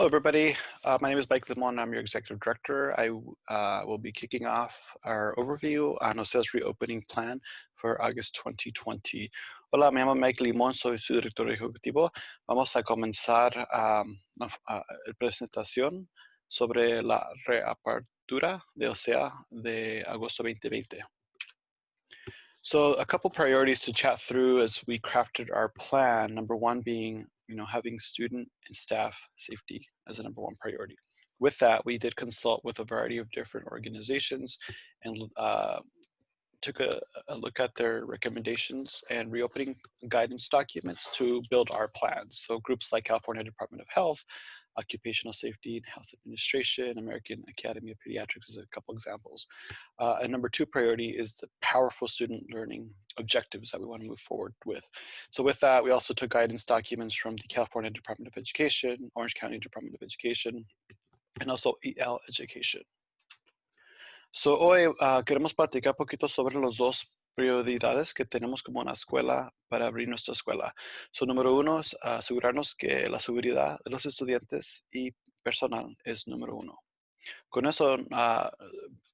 everybody. My name is Mike Limon. I'm your Executive Director. I will be kicking off our overview on OSEA's reopening plan for August 2020. Hola, me llamo Mike Limon, soy su Director Ejecutivo. Vamos a comenzar la presentación sobre la reapertura de OSEA de agosto 2020. So a couple priorities to chat through as we crafted our plan. Number one being, having student and staff safety as a number one priority. With that, we did consult with a variety of different organizations and took a look at their recommendations and reopening guidance documents to build our plans. So groups like California Department of Health, Occupational Safety and Health Administration, American Academy of Pediatrics is a couple examples. And number two priority is the powerful student learning objectives that we want to move forward with. So with that, we also took guidance documents from the California Department of Education, Orange County Department of Education, and also EL Education. So hoy queremos platicar un poquito sobre los dos prioridades que tenemos como una escuela para abrir nuestra escuela. So, número uno es asegurarnos que la seguridad de los estudiantes y personal es número uno. Con eso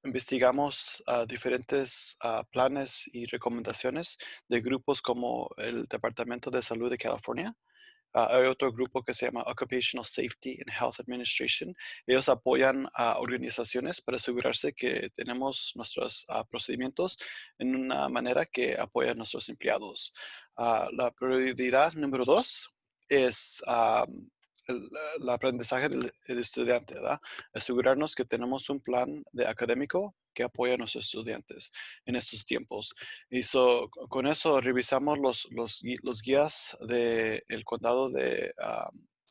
investigamos diferentes planes y recomendaciones de grupos como el Departamento de Salud de California. Hay otro grupo que se llama Occupational Safety and Health Administration. Ellos apoyan a organizaciones para asegurarse que tenemos nuestros procedimientos en una manera que apoya a nuestros empleados. La prioridad número dos es el aprendizaje del estudiante, ¿verdad? Asegurarnos que tenemos un plan de académico que apoya a nuestros estudiantes en estos tiempos. Y con eso revisamos los guías del condado de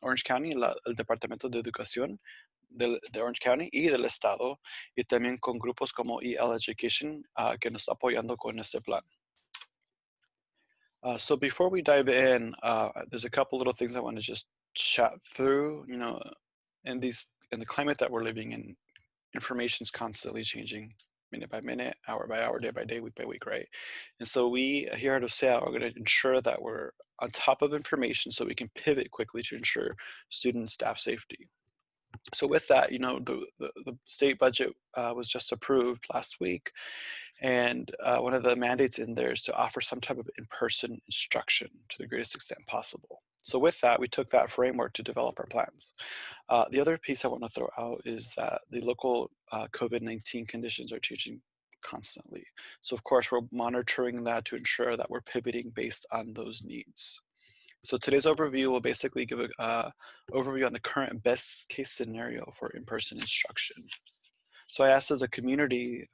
Orange County, el Departamento de Educación de Orange County y del estado, y también con grupos como EL Education que nos está apoyando con este plan. So before we dive in, there's a couple little things I want to just chat through. In the climate that we're living in, information is constantly changing, minute by minute, hour by hour, day by day, week by week, right? And so we here at OSEA are going to ensure that we're on top of information so we can pivot quickly to ensure student and staff safety. So with that, the state budget was just approved last week. And one of the mandates in there is to offer some type of in-person instruction to the greatest extent possible. So with that, we took that framework to develop our plans. The other piece I want to throw out is that the local COVID-19 conditions are changing constantly. So of course, we're monitoring that to ensure that we're pivoting based on those needs. So today's overview will basically give an overview on the current best case scenario for in-person instruction. So I asked as a community,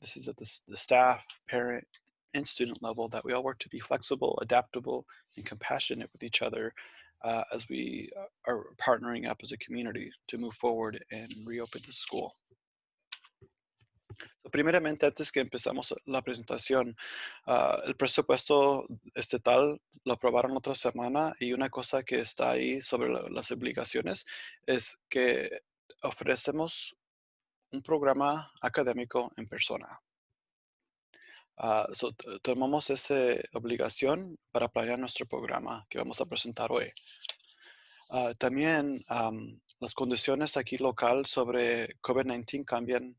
this is at the staff, parent, and student level, that we all work to be flexible, adaptable, and compassionate with each other as we are partnering up as a community to move forward and reopen the school. Primeramente, antes que empezamos la presentación, el presupuesto estatal lo aprobaron otra semana y una cosa que está ahí sobre las obligaciones es que ofrecemos un programa académico en persona. Tomamos esa obligación para planear nuestro programa que vamos a presentar hoy. También las condiciones aquí local sobre COVID-19 cambian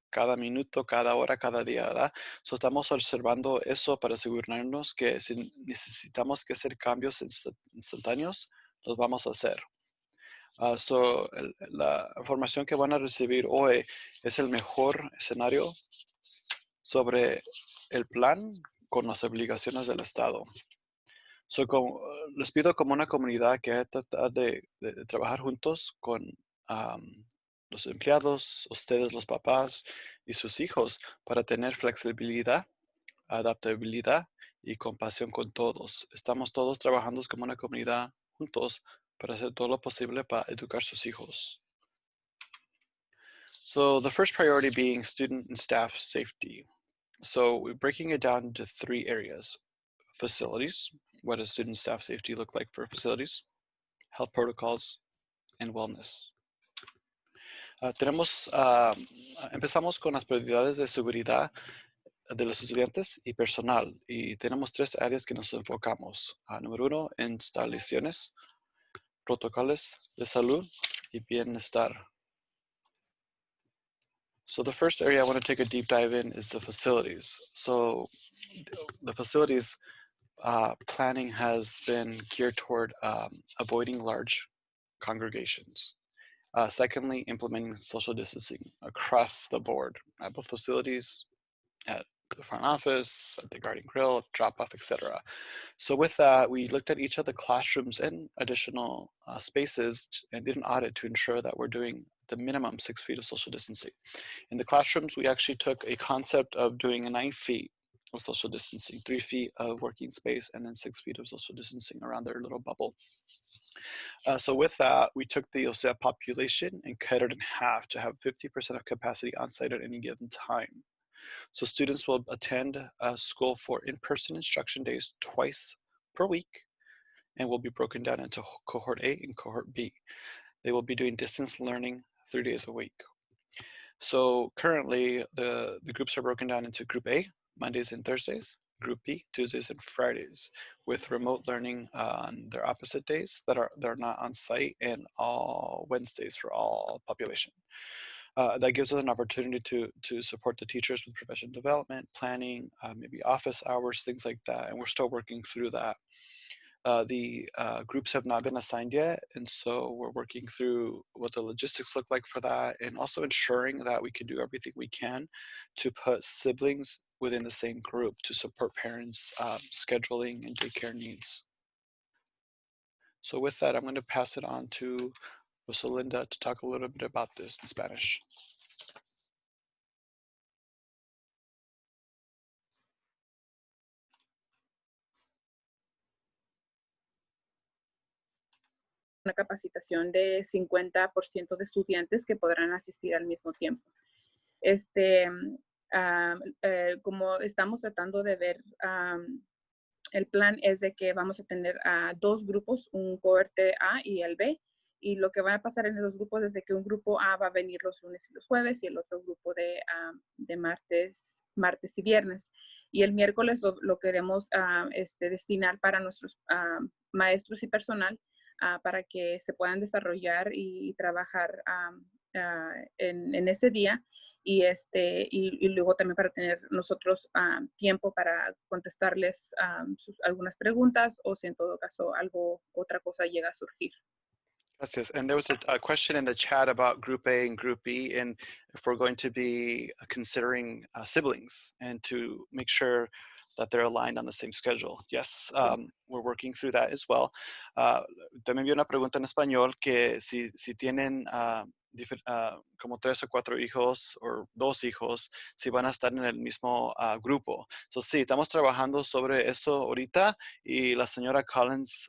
cada minuto, cada hora, cada día, ¿verdad? Estamos observando eso para asegurarnos que si necesitamos que hacer cambios instantáneos, los vamos a hacer. La información que van a recibir hoy es el mejor escenario sobre el plan con las obligaciones del Estado. Les pido como una comunidad que tratar de trabajar juntos con los empleados, ustedes los papás y sus hijos para tener flexibilidad, adaptabilidad y compasión con todos. Estamos todos trabajando como una comunidad juntos para hacer todo lo posible para educar sus hijos. So the first priority being student and staff safety. So we're breaking it down into three areas: facilities, what does student staff safety look like for facilities, health protocols, and wellness. Empezamos con las prioridades de seguridad de los estudiantes y personal, y tenemos tres áreas que nos enfocamos. Número uno, instalaciones, protocolos de salud y Bienestar. So the first area I want to take a deep dive in is the facilities. So the facilities planning has been geared toward avoiding large congregations. Secondly, implementing social distancing across the board at both facilities, at the front office, at the garden grill, drop-off, etc. So with that, we looked at each of the classrooms and additional spaces and did an audit to ensure that we're doing the minimum 6 feet of social distancing. In the classrooms, we actually took a concept of doing 9 feet of social distancing, 3 feet of working space, and then 6 feet of social distancing around their little bubble. So with that, we took the OSEA population and cut it in half to have 50% of capacity on site at any given time. So students will attend school for in-person instruction days twice per week and will be broken down into cohort A and cohort B. They will be doing distance learning 3 days a week. So currently the groups are broken down into group A, Mondays and Thursdays, group B, Tuesdays and Fridays, with remote learning on their opposite days that they're not on site, and all Wednesdays for all population. That gives us an opportunity to support the teachers with professional development, planning, maybe office hours, things like that. And we're still working through that. The groups have not been assigned yet, and so we're working through what the logistics look like for that, and also ensuring that we can do everything we can to put siblings within the same group to support parents' scheduling and daycare needs. So with that, I'm going to pass it on to Rosalinda to talk a little bit about this in Spanish. Una capacitación de 50% de estudiantes que podrán asistir al mismo tiempo. Como estamos tratando de ver, el plan es de que vamos a tener dos grupos, un cohorte A y el B, y lo que va a pasar en los grupos es de que un grupo A va a venir los lunes y los jueves y el otro grupo de martes y viernes. Y el miércoles lo queremos destinar para nuestros maestros y personal para que se puedan desarrollar y trabajar en ese día. Y luego también para tener nosotros tiempo para contestarles algunas preguntas, o si en todo caso otra cosa llega a surgir. Gracias. And there was a question in the chat about Group A and Group B, and if we're going to be considering siblings and to make sure that they're aligned on the same schedule. Yes, we're working through that as well. También vi una pregunta en español que si tienen como 3 o 4 hijos o 2 hijos, si van a estar en el mismo grupo. So, sí, estamos trabajando sobre eso ahorita, y la señora Collins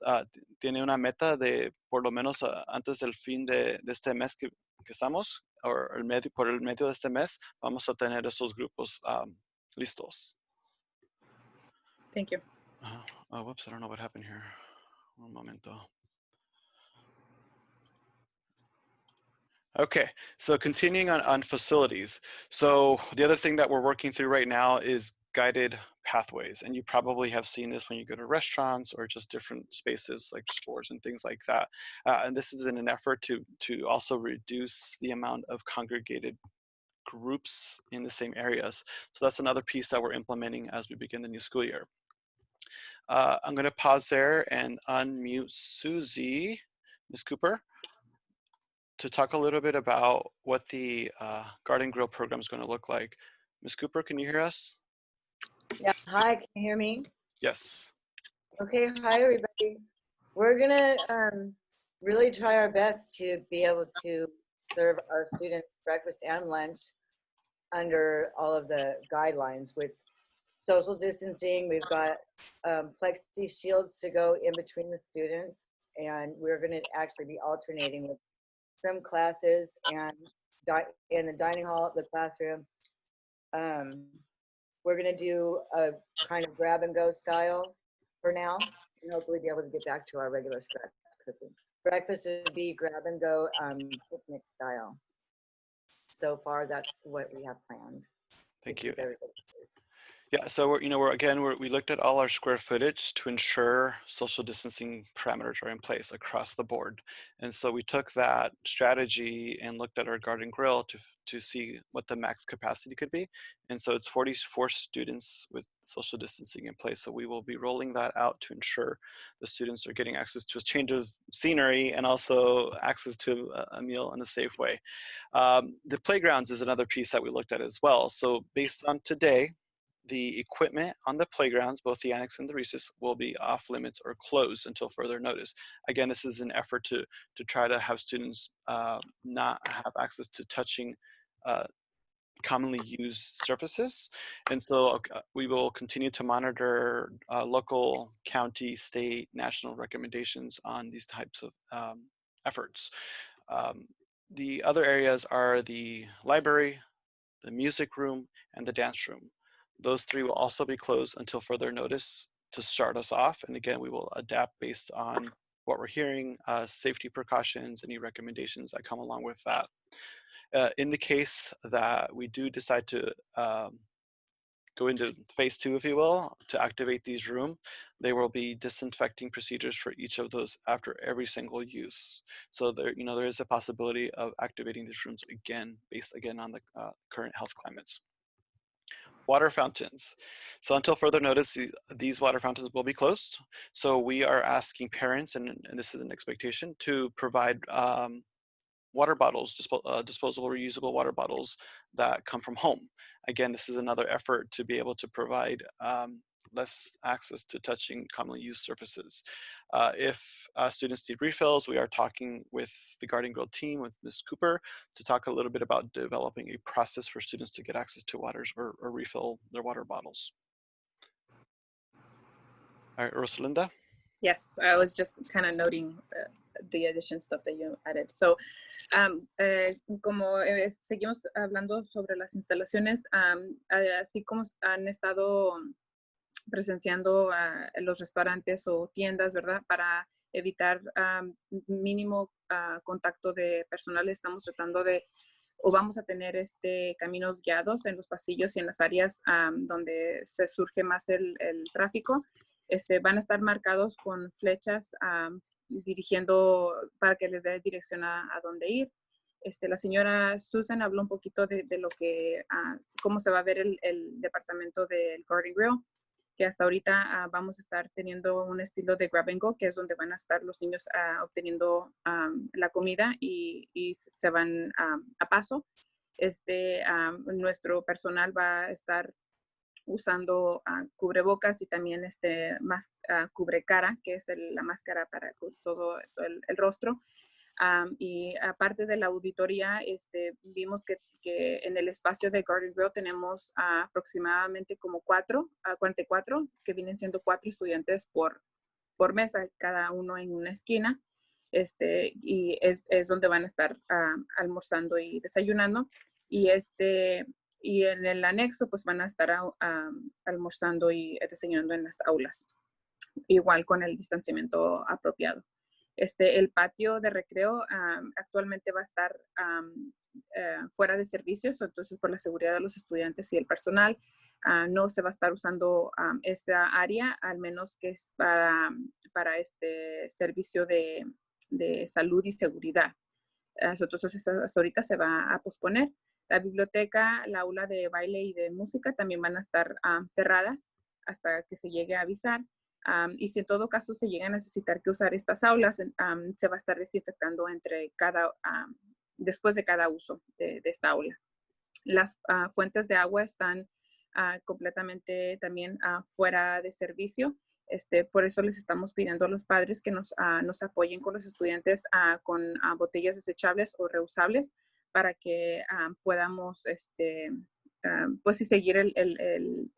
tiene una meta de por lo menos antes del fin de este mes que estamos, o por el medio de este mes, vamos a tener esos grupos listos. Thank you. Oh, whoops, I don't know what happened here. Un momento. Okay, so continuing on facilities. So the other thing that we're working through right now is guided pathways. And you probably have seen this when you go to restaurants or just different spaces like stores and things like that. And this is in an effort to also reduce the amount of congregated groups in the same areas. So that's another piece that we're implementing as we begin the new school year. I'm going to pause there and unmute Susie, Ms. Cooper, to talk a little bit about what the Garden Grill program is going to look like. Ms. Cooper, can you hear us? Yeah, hi, can you hear me? Yes. Okay, hi everybody. We're gonna really try our best to be able to serve our students breakfast and lunch under all of the guidelines with social distancing. We've got plexi shields to go in between the students, and we're gonna actually be alternating with some classes and in the dining hall, the classroom. We're gonna do a kind of grab and go style for now, and hopefully be able to get back to our regular scratch cooking. Breakfast would be grab and go picnic style. So far, that's what we have planned. Thank you. Yeah, so we looked at all our square footage to ensure social distancing parameters are in place across the board. And so we took that strategy and looked at our garden grill to see what the max capacity could be. And so it's 44 students with social distancing in place. So we will be rolling that out to ensure the students are getting access to a change of scenery and also access to a meal in a safe way. The playgrounds is another piece that we looked at as well. So based on today, the equipment on the playgrounds, both the annex and the recess, will be off limits or closed until further notice. Again, this is an effort to try to have students not have access to touching commonly used surfaces. And so we will continue to monitor local, county, state, national recommendations on these types of efforts. The other areas are the library, the music room, and the dance room. Those three will also be closed until further notice to start us off. And again, we will adapt based on what we're hearing, safety precautions, any recommendations that come along with that. In the case that we do decide to go into phase 2, if you will, to activate these rooms, there will be disinfecting procedures for each of those after every single use. So there is a possibility of activating these rooms again, based again on the current health climates. Water fountains. So until further notice, these water fountains will be closed. So we are asking parents, and this is an expectation, to provide water bottles, disposable reusable water bottles that come from home. Again, this is another effort to be able to provide less access to touching commonly used surfaces. If students need refills, we are talking with the Garden Grill team, with Ms. Cooper, to talk a little bit about developing a process for students to get access to waters or refill their water bottles. All right, Rosalinda? Yes, I was just kind of noting the addition stuff that you added. So, como seguimos hablando sobre las instalaciones, así como han estado presenciando los restaurantes o tiendas, ¿verdad? Para evitar mínimo contacto de personal, estamos tratando de, o vamos a tener caminos guiados en los pasillos y en las áreas donde se surge más el tráfico. Van a estar marcados con flechas dirigiendo para que les dé dirección a dónde ir. La señora Susan habló un poquito de lo que, cómo se va a ver el departamento del Garden Grill, que hasta ahorita vamos a estar teniendo un estilo de grab and go, que es donde van a estar los niños obteniendo la comida y se van a paso. Nuestro personal va a estar usando cubrebocas y también cubre cara, que es la máscara para todo el rostro. Y aparte de la auditoría, vimos que en el espacio de Garden Grill tenemos aproximadamente como 44, que vienen siendo 4 estudiantes por mesa, cada uno en una esquina. Y es donde van a estar almorzando y desayunando. Y en el anexo, pues van a estar almorzando y desayunando en las aulas, igual con el distanciamiento apropiado. El patio de recreo actualmente va a estar fuera de servicios, entonces por la seguridad de los estudiantes y el personal no se va a estar usando esta área, al menos que es para este servicio de salud y seguridad. Entonces hasta ahorita se va a posponer. La biblioteca, la aula de baile y de música también van a estar cerradas hasta que se llegue a avisar. Y si en todo caso se llega a necesitar que usar estas aulas, se va a estar desinfectando después de cada uso de esta aula. Las fuentes de agua están completamente también fuera de servicio. Por eso les estamos pidiendo a los padres que nos apoyen con los estudiantes con botellas desechables o reusables para que podamos pues sí, seguir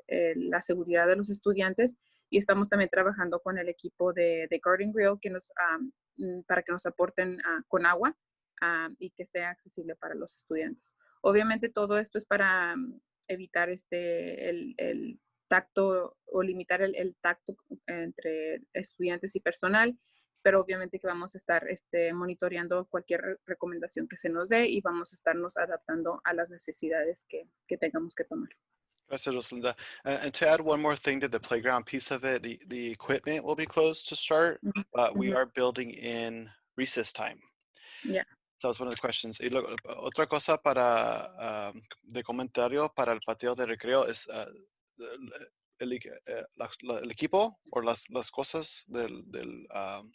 la seguridad de los estudiantes. Y estamos también trabajando con el equipo de Garden Grill para que nos aporten con agua y que esté accesible para los estudiantes. Obviamente todo esto es para evitar el tacto o limitar el tacto entre estudiantes y personal, pero obviamente que vamos a estar monitoreando cualquier recomendación que se nos dé y vamos a estarnos adaptando a las necesidades que tengamos que tomar. Gracias, Rosalinda. And to add one more thing to the playground piece of it, the equipment will be closed to start, but we are building in recess time. Yeah. So that's one of the questions. Y otra cosa para de comentario para el patio de recreo es el equipo o las cosas del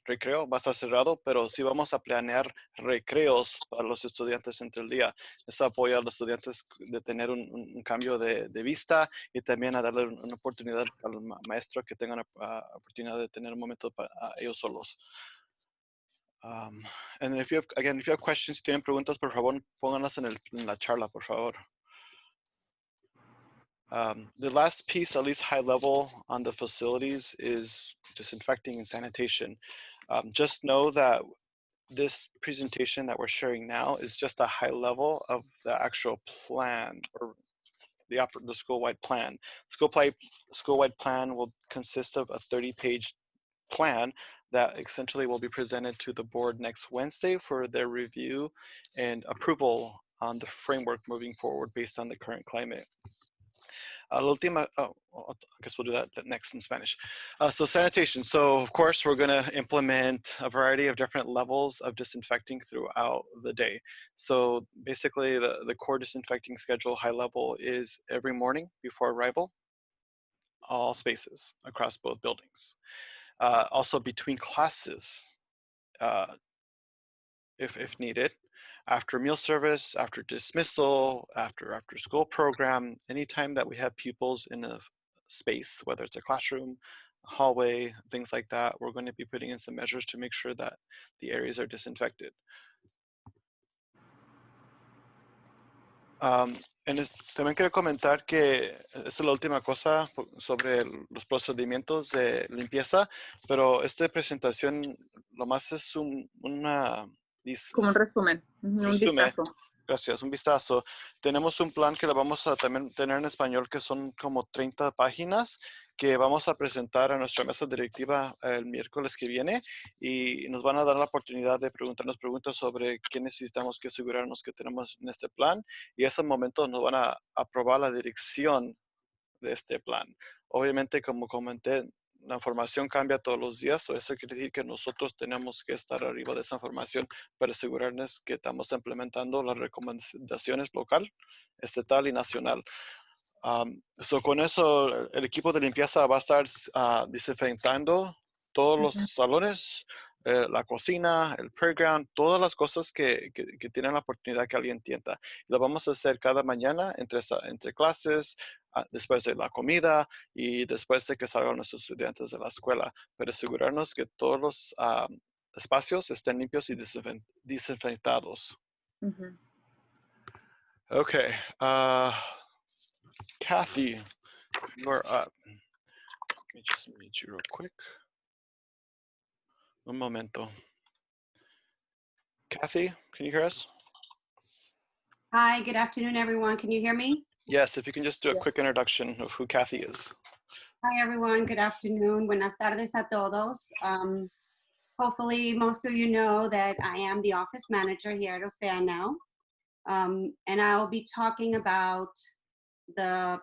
recreo va a estar cerrado, pero sí vamos a planear recreos para los estudiantes entre el día. Eso apoya a los estudiantes de tener un cambio de vista y también a darle una oportunidad al maestro que tengan oportunidad de tener un momento para ellos solos. And if you have questions, si tienen preguntas, por favor, pónganlas en la charla, por favor. The last piece, at least high level on the facilities, is disinfecting and sanitation. Just know that this presentation that we're sharing now is just a high level of the actual plan or the school-wide plan. School-wide plan will consist of a 30-page plan that essentially will be presented to the board next Wednesday for their review and approval on the framework moving forward based on the current climate. La última, I guess we'll do that next in Spanish. So sanitation. So of course, we're going to implement a variety of different levels of disinfecting throughout the day. So basically, the core disinfecting schedule, high level, is every morning before arrival, all spaces across both buildings. Also between classes, if needed, after meal service, after dismissal, after school program, anytime that we have pupils in a space, whether it's a classroom, a hallway, things like that, we're going to be putting in some measures to make sure that the areas are disinfected. También quiero comentar que esa es la última cosa sobre los procedimientos de limpieza, pero esta presentación lo más es una... Como un resumen, un vistazo. Gracias, un vistazo. Tenemos un plan que lo vamos a también tener en español, que son como 30 páginas, que vamos a presentar a nuestra mesa directiva el miércoles que viene y nos van a dar la oportunidad de preguntarnos preguntas sobre qué necesitamos que asegurarnos que tenemos en este plan y en ese momento nos van a aprobar la dirección de este plan. Obviamente, como comenté, la información cambia todos los días, eso quiere decir que nosotros tenemos que estar arriba de esa información para asegurarnos que estamos implementando las recomendaciones local, estatal y nacional. Con eso, el equipo de limpieza va a estar desinfectando todos los salones, la cocina, el playground, todas las cosas que tienen la oportunidad que alguien entienda. Lo vamos a hacer cada mañana entre clases, después de la comida y después de que salgan nuestros estudiantes de la escuela, para asegurarnos que todos los espacios estén limpios y desinfectados. Okay. Kathy, you're up. Let me just meet you real quick. Un momento. Kathy, can you hear us? Hi, good afternoon, everyone. Can you hear me? Yes, if you can just do a quick introduction of who Kathy is. Hi, everyone. Good afternoon. Buenas tardes a todos. Hopefully, most of you know that I am the office manager here at OSEA now. And I'll be talking about the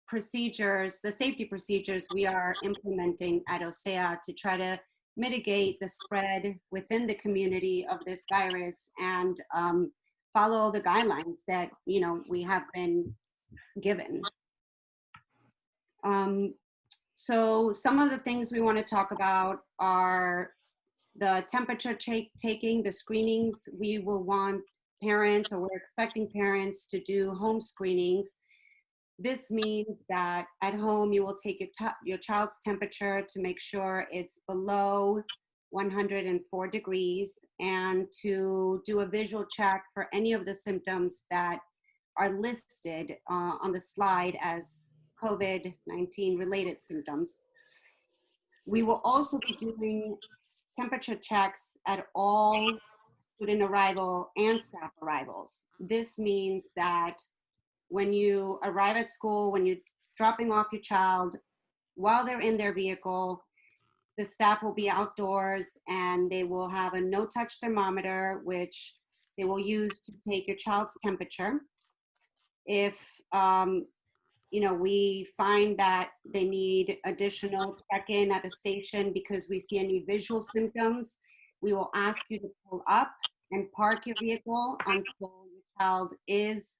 procedures, the safety procedures we are implementing at OSEA to try to mitigate the spread within the community of this virus and follow the guidelines that we have been given. So some of the things we want to talk about are the temperature taking, the screenings. We will want parents, or we're expecting parents to do home screenings. This means that at home you will take your child's temperature to make sure it's below 104 degrees and to do a visual check for any of the symptoms that are listed on the slide as COVID-19 related symptoms. We will also be doing temperature checks at all student arrival and staff arrivals. This means that when you arrive at school, when you're dropping off your child, while they're in their vehicle, the staff will be outdoors and they will have a no-touch thermometer, which they will use to take your child's temperature. If we find that they need additional check-in at a station because we see any visual symptoms, we will ask you to pull up and park your vehicle until your child is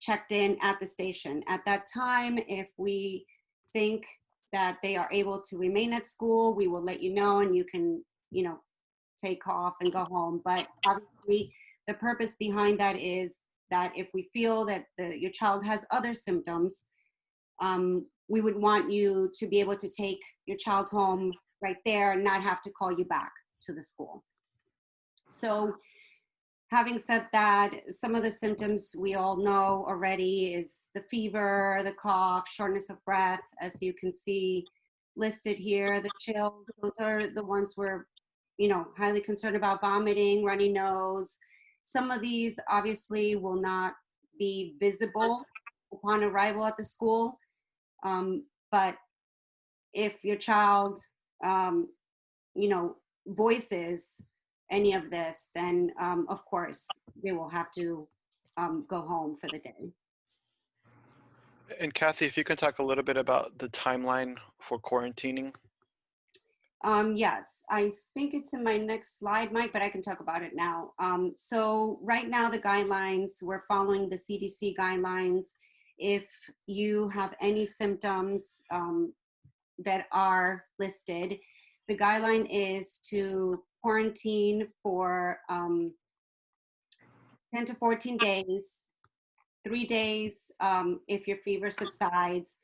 checked in at the station. At that time, if we think that they are able to remain at school, we will let you know, and you can, take off and go home. But obviously, the purpose behind that is that if we feel that your child has other symptoms, we would want you to be able to take your child home right there and not have to call you back to the school. So having said that, some of the symptoms we all know already is the fever, the cough, shortness of breath, as you can see listed here, the chills. Those are the ones we're, highly concerned about. Vomiting, runny nose. Some of these obviously will not be visible upon arrival at the school. But if your child, voices any of this, then of course they will have to go home for the day. And Kathy, if you can talk a little bit about the timeline for quarantining. Yes, I think it's in my next slide, Mike, but I can talk about it now. So right now the guidelines, we're following the CDC guidelines. If you have any symptoms that are listed, the guideline is to quarantine for 10 to 14 days, 3 days if your fever subsides.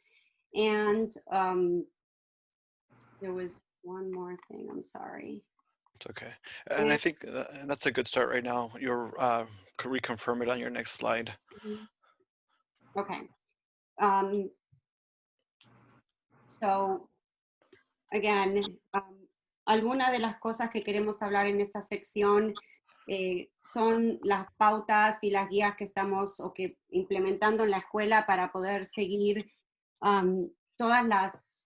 And there was one more thing, I'm sorry. It's okay. And I think that's a good start right now. You'll reconfirm it on your next slide. Okay. So, again, algunas de las cosas que queremos hablar en esta sección son las pautas y las guías que estamos implementando en la escuela para poder seguir todas las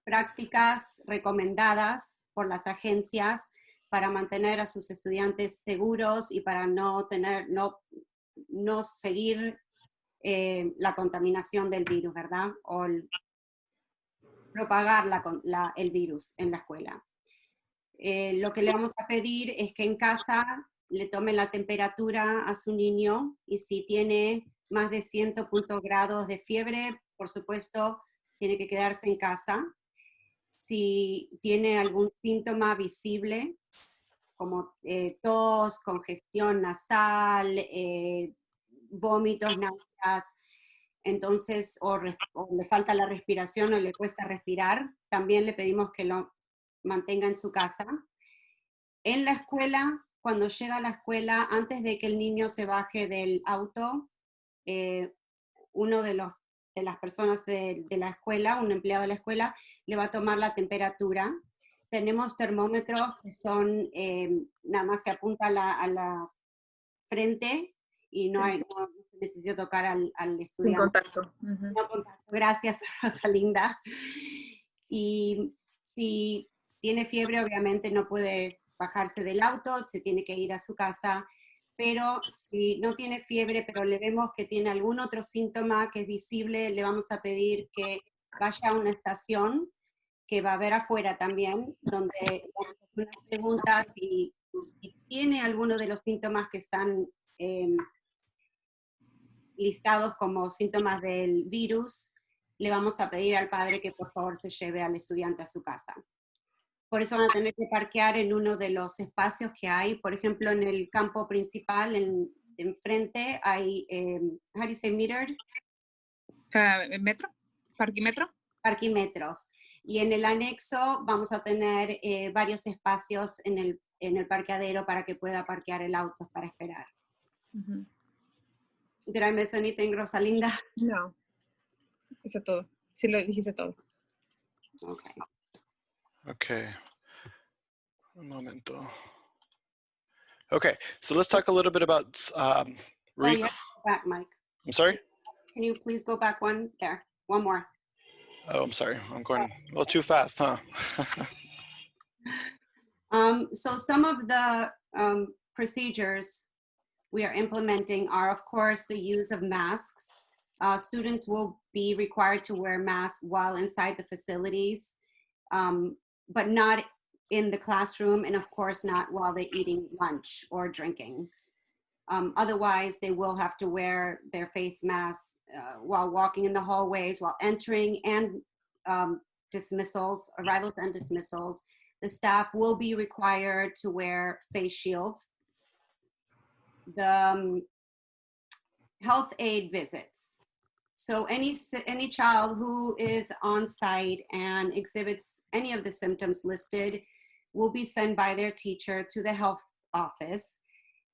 prácticas recomendadas por las agencias para mantener a sus estudiantes seguros y para no seguir la contaminación del virus, ¿verdad? O propagar el virus en la escuela. Lo que le vamos a pedir es que en casa le tomen la temperatura a su niño, y si tiene más de 100 grados de fiebre, por supuesto, tiene que quedarse en casa. Si tiene algún síntoma visible, como tos, congestión nasal, vómitos, náuseas, entonces, o le falta la respiración o le cuesta respirar, también le pedimos que lo mantenga en su casa. En la escuela, cuando llega a la escuela, antes de que el niño se baje del auto, uno de las personas de la escuela, un empleado de la escuela, le va a tomar la temperatura. Tenemos termómetros que son, nada más se apunta a la frente y no necesito tocar al estudiante. Sin contacto. No contacto. Gracias, Rosalinda. Y si tiene fiebre, obviamente no puede bajarse del auto, se tiene que ir a su casa. Pero si no tiene fiebre, pero le vemos que tiene algún otro síntoma que es visible, le vamos a pedir que vaya a una estación que va a haber afuera también, donde vamos a hacer unas preguntas, y si tiene alguno de los síntomas que están listados como síntomas del virus, le vamos a pedir al padre que por favor se lleve al estudiante a su casa. Por eso van a tener que parquear en uno de los espacios que hay. Por ejemplo, en el campo principal, enfrente, hay, how do you say metered? ¿Metro? ¿Parquímetro? Parquímetros. Y en el anexo vamos a tener varios espacios en el parqueadero para que pueda parquear el auto para esperar. Did I miss anything, Rosalinda? No. Eso todo. Sí lo dijiste todo. Okay. Okay. Un momento. Okay, so let's talk a little bit about Yeah, go back, Mike. I'm sorry? Can you please go back one? There, one more. Oh, I'm sorry. I'm going a little too fast, huh? So some of the procedures we are implementing are, of course, the use of masks. Students will be required to wear masks while inside the facilities, but not in the classroom, and of course not while they're eating lunch or drinking. Otherwise, they will have to wear their face masks while walking in the hallways, while entering, and dismissals, arrivals and dismissals. The staff will be required to wear face shields. The health aid visits. So any child who is on site and exhibits any of the symptoms listed will be sent by their teacher to the health office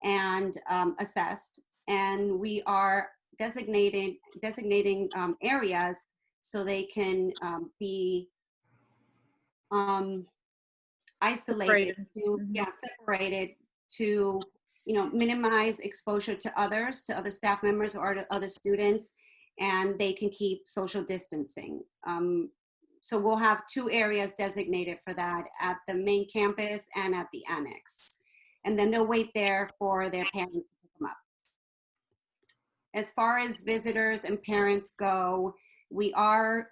and assessed. And we are designating areas so they can be isolated, separated to minimize exposure to others, to other staff members or to other students, and they can keep social distancing. So we'll have 2 areas designated for that, at the main campus and at the annex. And then they'll wait there for their parents to pick them up. As far as visitors and parents go, we are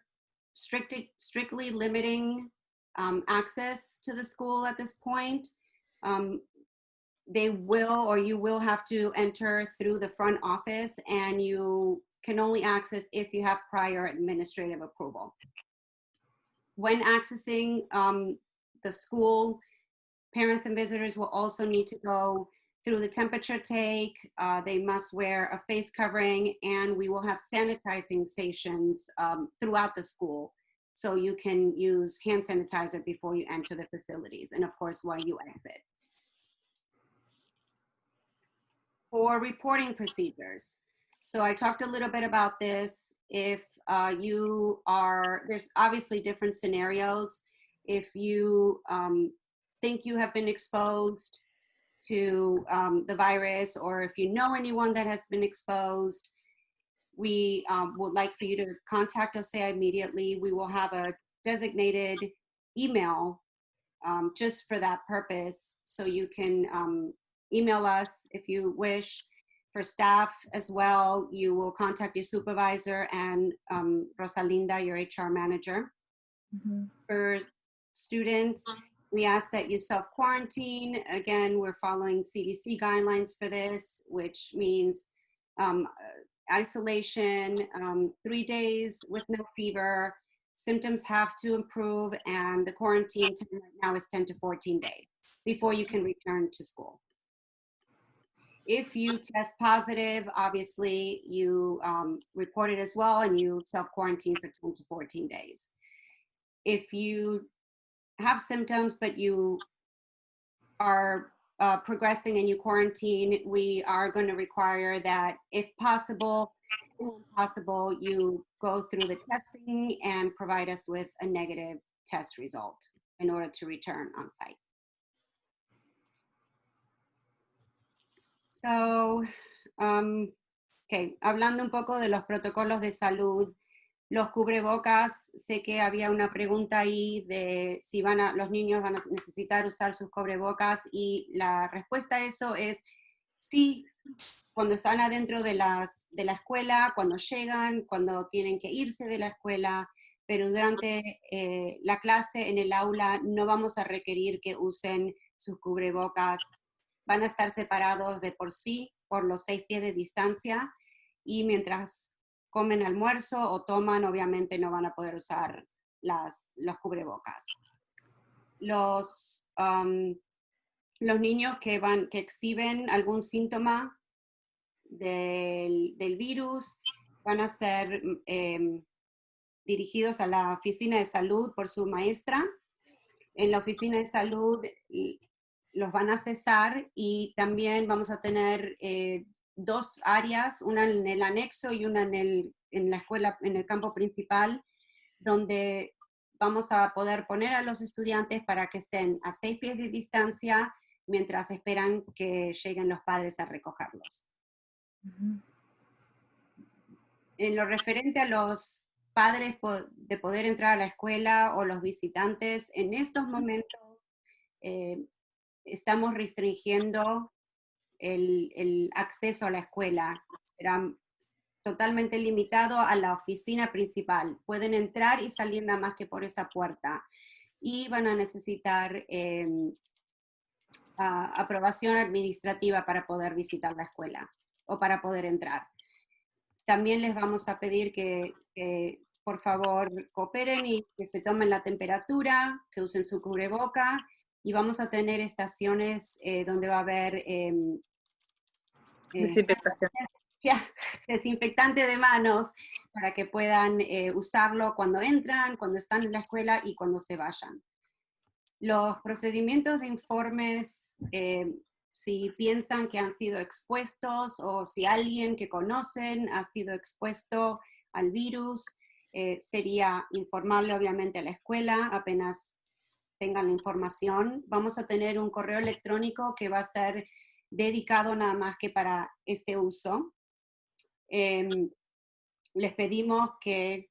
strictly limiting access to the school at this point. They will, or you will have to enter through the front office, and you can only access if you have prior administrative approval. When accessing the school, parents and visitors will also need to go through the temperature take. They must wear a face covering, and we will have sanitizing stations throughout the school. So you can use hand sanitizer before you enter the facilities, and of course while you exit. For reporting procedures. So I talked a little bit about this. If there's obviously different scenarios. If you think you have been exposed to the virus, or if you know anyone that has been exposed, we would like for you to contact us immediately. We will have a designated email just for that purpose. So you can email us if you wish. For staff as well, you will contact your supervisor and Rosalinda, your HR manager. Mm-hmm. For students, we ask that you self-quarantine. Again, we're following CDC guidelines for this, which means isolation, 3 days with no fever, symptoms have to improve, and the quarantine time right now is 10 to 14 days before you can return to school. If you test positive, obviously you report it as well, and you self-quarantine for 10 to 14 days. If you have symptoms but you are progressing and you quarantine, we are going to require that if possible, you go through the testing and provide us with a negative test result in order to return on site. So, okay, hablando un poco de los protocolos de salud, los cubrebocas, sé que había una pregunta ahí de si los niños van a necesitar usar sus cubrebocas, y la respuesta a eso es sí, cuando están adentro de la escuela, cuando llegan, cuando tienen que irse de la escuela, pero durante la clase en el aula no vamos a requerir que usen sus cubrebocas. Van a estar separados de por sí por los 6 pies de distancia, y mientras comen almuerzo o toman, obviamente no van a poder usar los cubrebocas. Los niños que exhiben algún síntoma del virus van a ser dirigidos a la oficina de salud por su maestra. En la oficina de salud los van a cesar, y también vamos a tener 2 áreas, una en el anexo y una en la escuela, en el campo principal, donde vamos a poder poner a los estudiantes para que estén a 6 pies de distancia mientras esperan que lleguen los padres a recogerlos. Uh-huh. En lo referente a los padres de poder entrar a la escuela o los visitantes, en estos momentos estamos restringiendo el acceso a la escuela. Será totalmente limitado a la oficina principal. Pueden entrar y salir nada más que por esa puerta. Y van a necesitar aprobación administrativa para poder visitar la escuela o para poder entrar. También les vamos a pedir que por favor cooperen y que se tomen la temperatura, que usen su cubreboca, y vamos a tener estaciones donde va a haber Desinfectación. desinfectante de manos para que puedan usarlo cuando entran, cuando están en la escuela y cuando se vayan. Los procedimientos de informes, si piensan que han sido expuestos o si alguien que conocen ha sido expuesto al virus, sería informarle obviamente a la escuela apenas tengan la información. Vamos a tener un correo electrónico que va a ser dedicado nada más que para este uso. Les pedimos que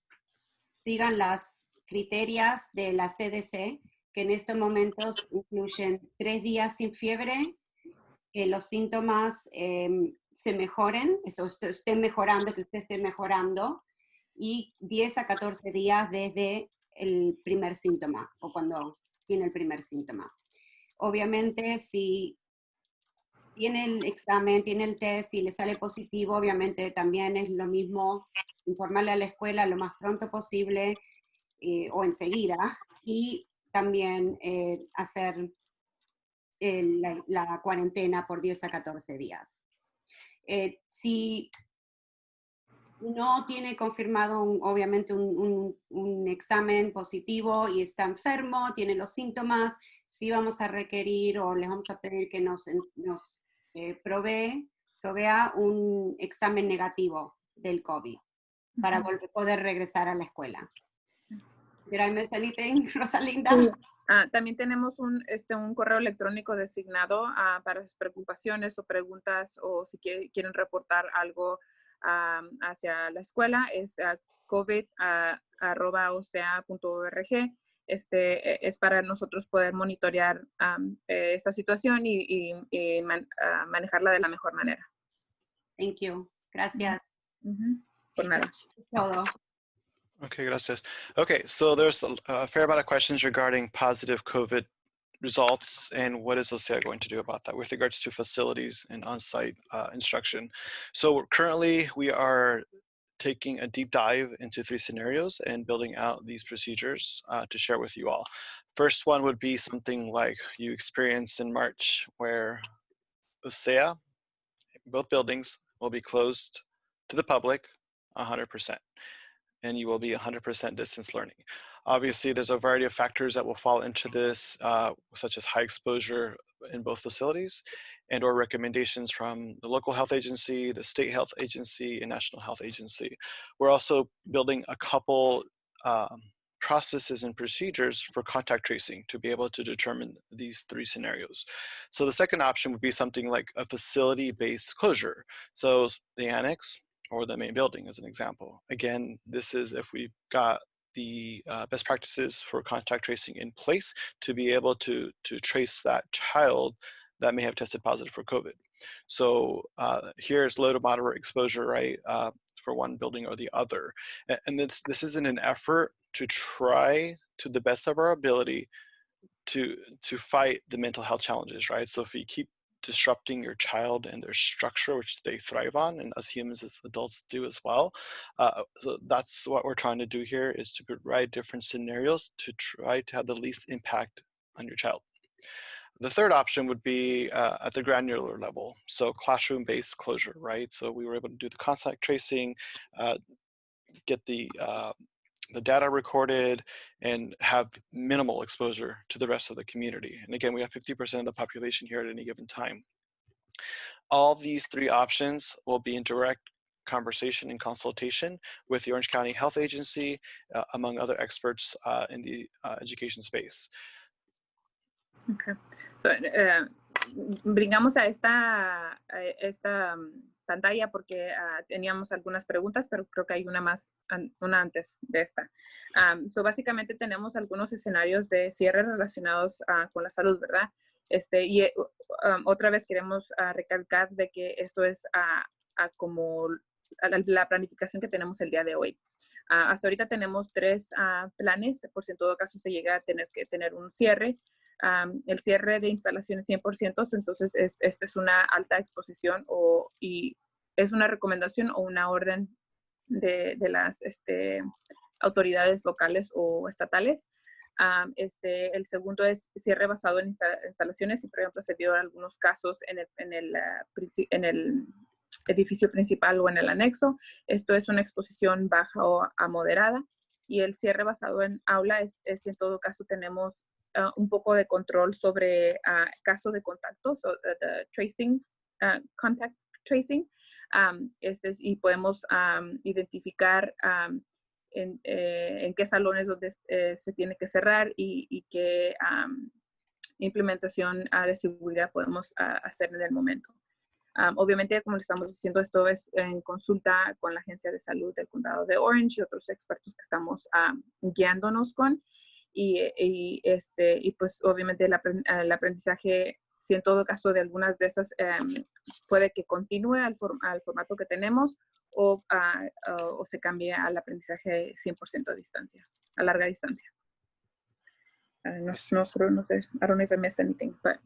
sigan las criterias de la CDC, que en estos momentos incluyen 3 días sin fiebre, que los síntomas se mejoren, eso estén mejorando, que usted esté mejorando, y 10 a 14 días desde el primer síntoma, o cuando tiene el primer síntoma. Obviamente, si tiene el examen, tiene el test y le sale positivo, obviamente también es lo mismo informarle a la escuela lo más pronto posible o enseguida, y también hacer la cuarentena por 10 a 14 días. Si no tiene confirmado obviamente un examen positivo y está enfermo, tiene los síntomas, sí vamos a requerir o les vamos a pedir que nos provea un examen negativo del COVID para poder regresar a la escuela. Did I miss anything, Rosalinda? Sí. También tenemos un correo electrónico designado para sus preocupaciones o preguntas, o si quieren reportar algo hacia la escuela. Es covid@ocea.org. Es para nosotros poder monitorear esta situación y manejarla de la mejor manera. Thank you. Gracias. Por nada. Todo. Okay, gracias. Okay, so there's a fair amount of questions regarding positive COVID results and what is OSEA going to do about that with regards to facilities and on-site instruction. So currently we are taking a deep dive into 3 scenarios and building out these procedures to share with you all. First one would be something like you experienced in March, where OSEA, both buildings, will be closed to the public 100%. And you will be 100% distance learning. Obviously, there's a variety of factors that will fall into this, such as high exposure in both facilities and or recommendations from the local health agency, the state health agency, and national health agency. We're also building a couple processes and procedures for contact tracing to be able to determine these 3 scenarios. So the second option would be something like a facility-based closure. So the annex, or the main building as an example. Again, this is if we've got the best practices for contact tracing in place to be able to trace that child that may have tested positive for COVID. So here's low to moderate exposure, right, for one building or the other. And this is in an effort to try to the best of our ability to fight the mental health challenges, right? So if we keep disrupting your child and their structure, which they thrive on, and us humans as adults do as well. So that's what we're trying to do here, is to provide different scenarios to try to have the least impact on your child. The third option would be at the granular level, so classroom-based closure, right? So we were able to do the contact tracing, get the data recorded, and have minimal exposure to the rest of the community. And again, we have 50% of the population here at any given time. All these 3 options will be in direct conversation and consultation with the Orange County Health Agency, among other experts in the education space. Okay. So, brincamos a esta pantalla porque teníamos algunas preguntas, pero creo que hay una antes de esta. So básicamente tenemos algunos escenarios de cierre relacionados con la salud, ¿verdad? Otra vez queremos recalcar de que esto es como la planificación que tenemos el día de hoy. Hasta ahorita tenemos 3 planes, por si en todo caso se llega a tener que tener un cierre. El cierre de instalaciones 100%, entonces esta es una alta exposición y es una recomendación o una orden de las autoridades locales o estatales. El segundo es cierre basado en instalaciones y, por ejemplo, se dio algunos casos en el edificio principal o en el anexo. Esto es una exposición baja o a moderada. Y el cierre basado en aula es en todo caso tenemos un poco de control sobre casos de contactos, o tracing, contact tracing, y podemos identificar en qué salones donde se tiene que cerrar y qué implementación de seguridad podemos hacer en el momento. Obviamente, como le estamos diciendo, esto es en consulta con la Agencia de Salud del Condado de Orange y otros expertos que estamos guiándonos con. Y pues obviamente el aprendizaje, si en todo caso de algunas de esas puede que continúe al formato que tenemos o se cambie al aprendizaje 100% a distancia, a larga distancia. No sé, I don't know if I missed anything, but.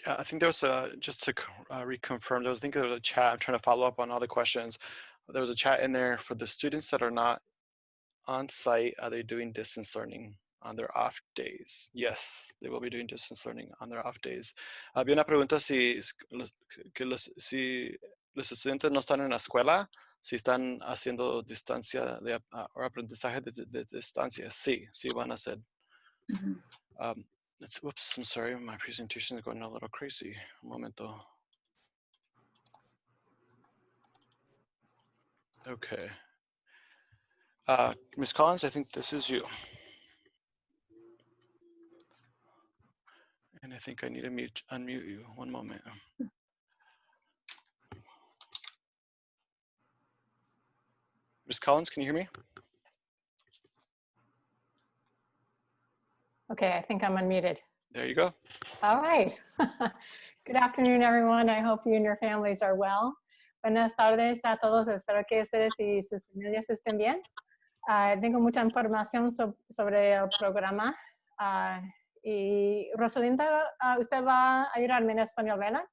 Yeah, I think there was just to reconfirm, I think there was a chat. I'm trying to follow up on all the questions. There was a chat in there for the students that are not on site. Are they doing distance learning on their off days? Yes, they will be doing distance learning on their off days. Había una pregunta si los estudiantes no están en la escuela, si están haciendo distancia o aprendizaje de distancia. Sí van a hacer. Oops, I'm sorry, my presentation is going a little crazy. Un momento. Okay. Ms. Collins, I think this is you. And I think I need to unmute you. One moment. Ms. Collins, can you hear me? Okay, I think I'm unmuted. There you go. All right. Good afternoon, everyone. I hope you and your families are well. Buenas tardes a todos. Espero que ustedes y sus familias estén bien. Tengo mucha información sobre el programa. Y Rosalinda, ¿usted va a ayudarme en español, verdad?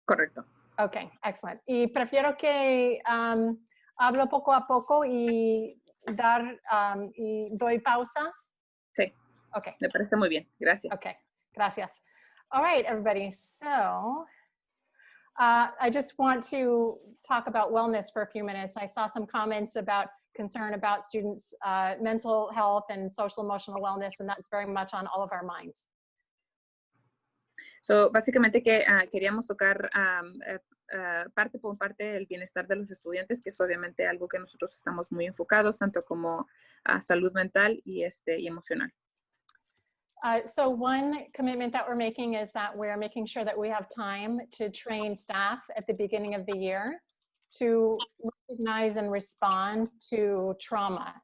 Correcto. Ok, excellent. Y prefiero que hablo poco a poco y doy pausas. Sí. Okay. Me parece muy bien. Gracias. Okay. Gracias. All right, everybody. So I just want to talk about wellness for a few minutes. I saw some comments about concern about students' mental health and social emotional wellness, and that's very much on all of our minds. So, básicamente que queríamos tocar parte por parte el bienestar de los estudiantes, que es obviamente algo que nosotros estamos muy enfocados, tanto como salud mental y emocional. So one commitment that we're making is that we're making sure that we have time to train staff at the beginning of the year to recognize and respond to trauma,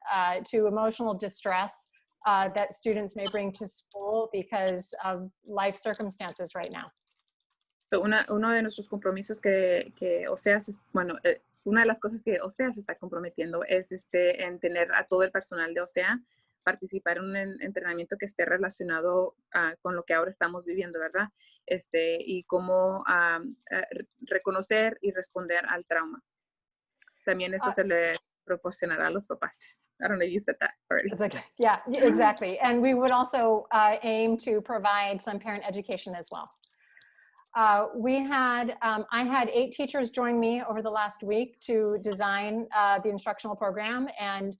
to emotional distress that students may bring to school because of life circumstances right now. So uno de nuestros compromisos que OSEAS, bueno, una de las cosas que OSEAS está comprometiendo es en tener a todo el personal de OSEA participar en un entrenamiento que esté relacionado con lo que ahora estamos viviendo, ¿verdad? Y cómo reconocer y responder al trauma. También esto se le proporcionará a los papás. I don't know if you said that already. It's okay. Yeah, exactly. And we would also aim to provide some parent education as well. I had 8 teachers join me over the last week to design the instructional program, and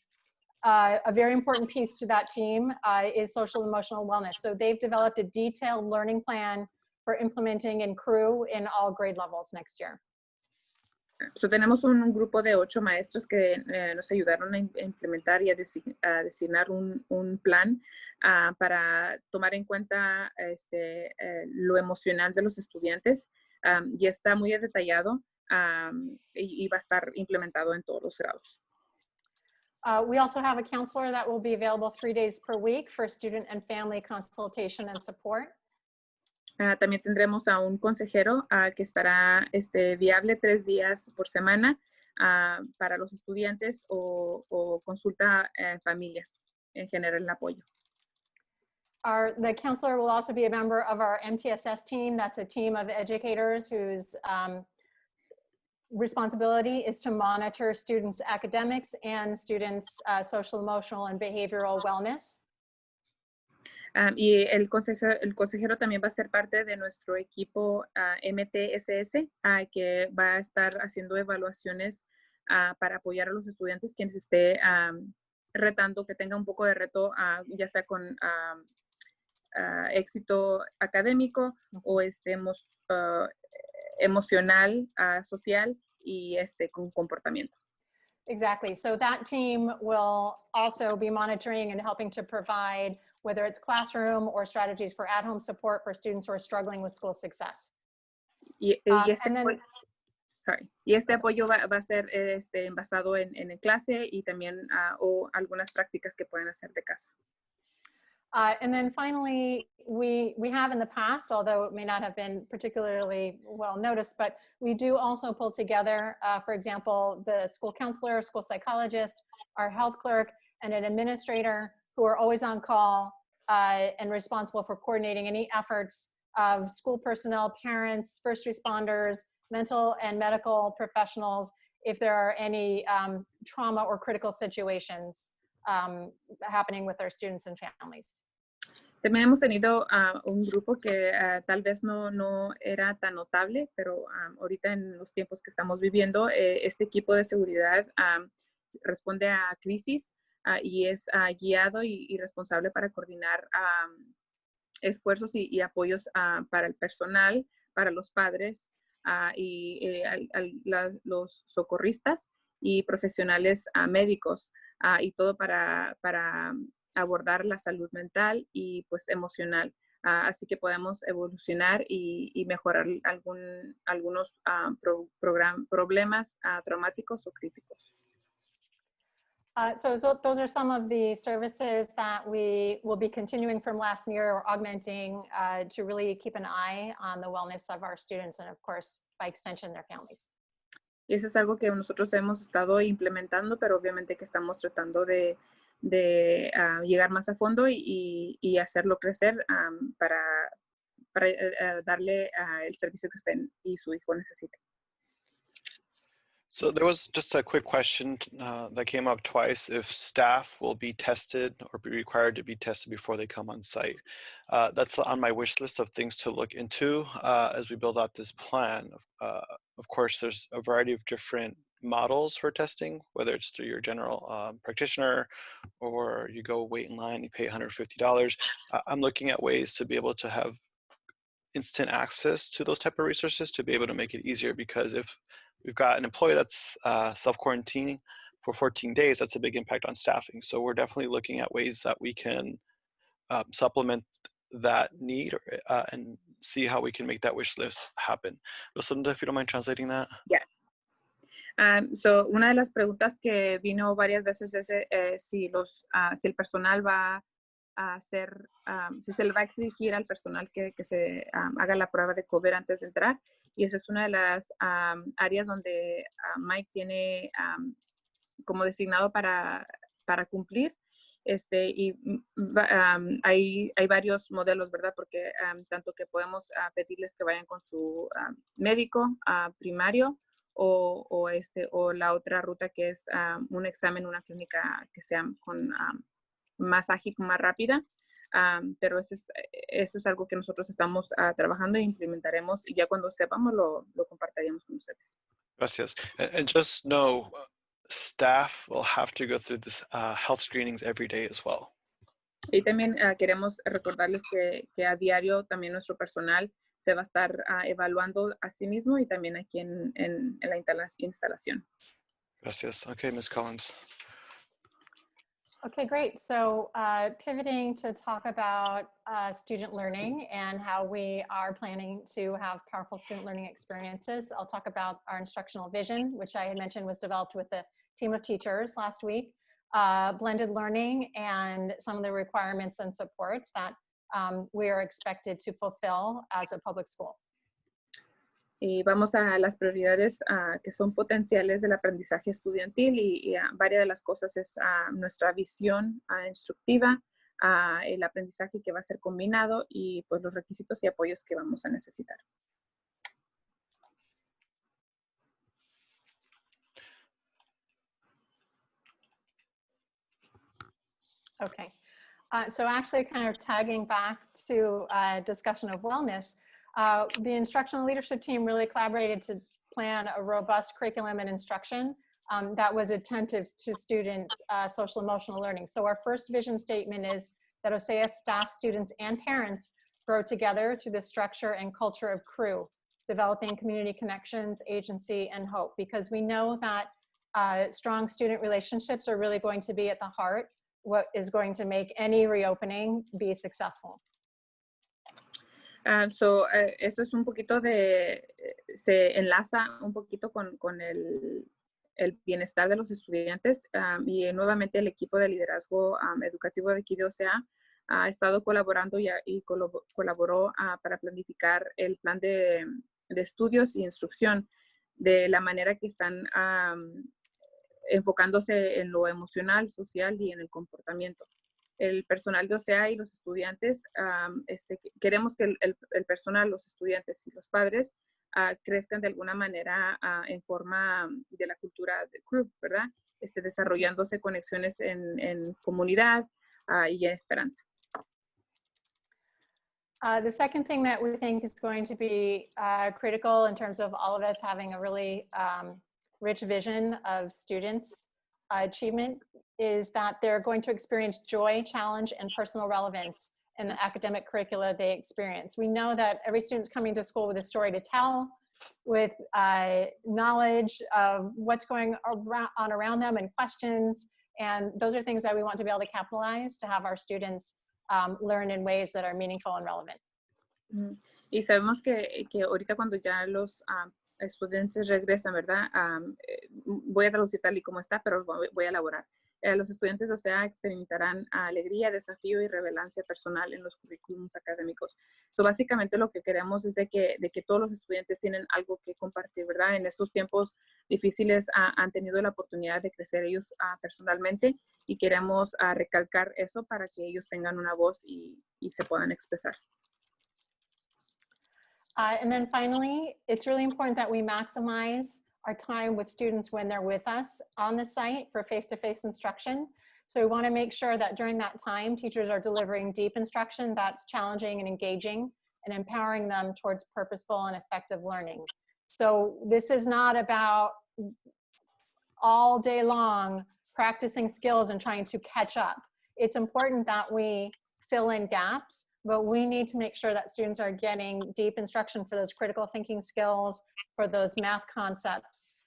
a very important piece to that team is social emotional wellness. So they've developed a detailed learning plan for implementing in crew in all grade levels next year. So tenemos un grupo de 8 maestros que nos ayudaron a implementar y a designar un plan para tomar en cuenta lo emocional de los estudiantes, y está muy detallado y va a estar implementado en todos los grados. We also have a counselor that will be available 3 days per week for student and family consultation and support. También tendremos a un consejero que estará viable 3 días por semana para los estudiantes o consulta familia en general el apoyo. The counselor will also be a member of our MTSS team. That's a team of educators whose responsibility is to monitor students' academics and students' social, emotional, and behavioral wellness. Y el consejero también va a ser parte de nuestro equipo MTSS, que va a estar haciendo evaluaciones para apoyar a los estudiantes quienes esté retando, que tenga un poco de reto, ya sea con éxito académico o emocional, social y con comportamiento. Exactly. So that team will also be monitoring and helping to provide whether it's classroom or strategies for at-home support for students who are struggling with school success. Y este then, apoyo va a ser basado en clase y también o algunas prácticas que pueden hacer de casa. And then finally, we have in the past, although it may not have been particularly well noticed, but we do also pull together, for example, the school counselor, school psychologist, our health clerk, and an administrator who are always on call and responsible for coordinating any efforts of school personnel, parents, first responders, mental and medical professionals, if there are any trauma or critical situations happening with our students and families. También hemos tenido un grupo que tal vez no era tan notable, pero ahorita en los tiempos que estamos viviendo, este equipo de seguridad responde a crisis y es guiado y responsable para coordinar esfuerzos y apoyos para el personal, para los padres los socorristas y profesionales médicos y todo para abordar la salud mental y pues emocional. Así que podemos evolucionar y mejorar algunos problemas traumáticos o críticos. So those are some of the services that we will be continuing from last year or augmenting to really keep an eye on the wellness of our students and of course, by extension, their families. Y eso es algo que nosotros hemos estado implementando, pero obviamente que estamos tratando de llegar más a fondo y hacerlo crecer para darle el servicio que usted y su hijo necesiten. So there was just a quick question that came up twice, if staff will be tested or be required to be tested before they come on site. That's on my wish list of things to look into as we build out this plan. Of course, there's a variety of different models for testing, whether it's through your general practitioner or you go wait in line, you pay $150. I'm looking at ways to be able to have instant access to those type of resources to be able to make it easier, because if we've got an employee that's self-quarantining for 14 days, that's a big impact on staffing. So we're definitely looking at ways that we can supplement that need and see how we can make that wish list happen. Rosalind, if you don't mind translating that. Yeah. So una de las preguntas que vino varias veces es si el personal va a hacer, si se le va a exigir al personal que se haga la prueba de COVID antes de entrar. Y esa es una de las áreas donde Mike tiene como designado para cumplir. Y hay varios modelos, ¿verdad? Porque tanto que podemos pedirles que vayan con su médico primario o la otra ruta que es un examen, una clínica que sea con más ágil, más rápida. Pero esto es algo que nosotros estamos trabajando e implementaremos, y ya cuando sepamos lo compartiremos con ustedes. Gracias. And just know, staff will have to go through this health screenings every day as well. Y también queremos recordarles que a diario también nuestro personal se va a estar evaluando a sí mismo y también aquí en la instalación. Gracias. Okay, Ms. Collins. Okay, great. So pivoting to talk about student learning and how we are planning to have powerful student learning experiences. I'll talk about our instructional vision, which I had mentioned was developed with a team of teachers last week, blended learning, and some of the requirements and supports that we are expected to fulfill as a public school. Y vamos a las prioridades que son potenciales del aprendizaje estudiantil y varias de las cosas es nuestra visión instructiva, el aprendizaje que va a ser combinado y pues los requisitos y apoyos que vamos a necesitar. Okay. So actually kind of tagging back to discussion of wellness, the instructional leadership team really collaborated to plan a robust curriculum and instruction that was attentive to student social emotional learning. So our first vision statement is that OSEA staff, students, and parents grow together through the structure and culture of CREW, developing community connections, agency, and hope, because we know that strong student relationships are really going to be at the heart what is going to make any reopening be successful. Esto es un poquito se enlaza un poquito con el bienestar de los estudiantes y nuevamente el equipo de liderazgo educativo de aquí de OSEA ha estado colaborando y colaboró para planificar el plan de estudios y instrucción de la manera que están enfocándose en lo emocional, social y en el comportamiento. El personal de OSEA y los estudiantes, queremos que el personal, los estudiantes y los padres crezcan de alguna manera en forma de la cultura de CREW, ¿verdad? Desarrollándose conexiones en comunidad y en esperanza. The second thing that we think is going to be critical in terms of all of us having a really rich vision of students' achievement is that they're going to experience joy, challenge, and personal relevance in the academic curricula they experience. We know that every student's coming to school with a story to tell, with knowledge of what's going on around them and questions, and those are things that we want to be able to capitalize to have our students learn in ways that are meaningful and relevant. Y sabemos que ahorita cuando ya los estudiantes regresan, ¿verdad? Voy a traducir tal y como está, pero voy a elaborar. Los estudiantes, o sea, experimentarán alegría, desafío y relevancia personal en los currículums académicos. Básicamente lo que queremos es de que todos los estudiantes tienen algo que compartir, ¿verdad? En estos tiempos difíciles han tenido la oportunidad de crecer ellos personalmente y queremos recalcar eso para que ellos tengan una voz y se puedan expresar. And then finally, it's really important that we maximize our time with students when they're with us on the site for face-to-face instruction. So we want to make sure that during that time, teachers are delivering deep instruction that's challenging and engaging and empowering them towards purposeful and effective learning. So this is not about all day long practicing skills and trying to catch up. It's important that we fill in gaps, but we need to make sure that students are getting deep instruction for those critical thinking skills, for those math concepts,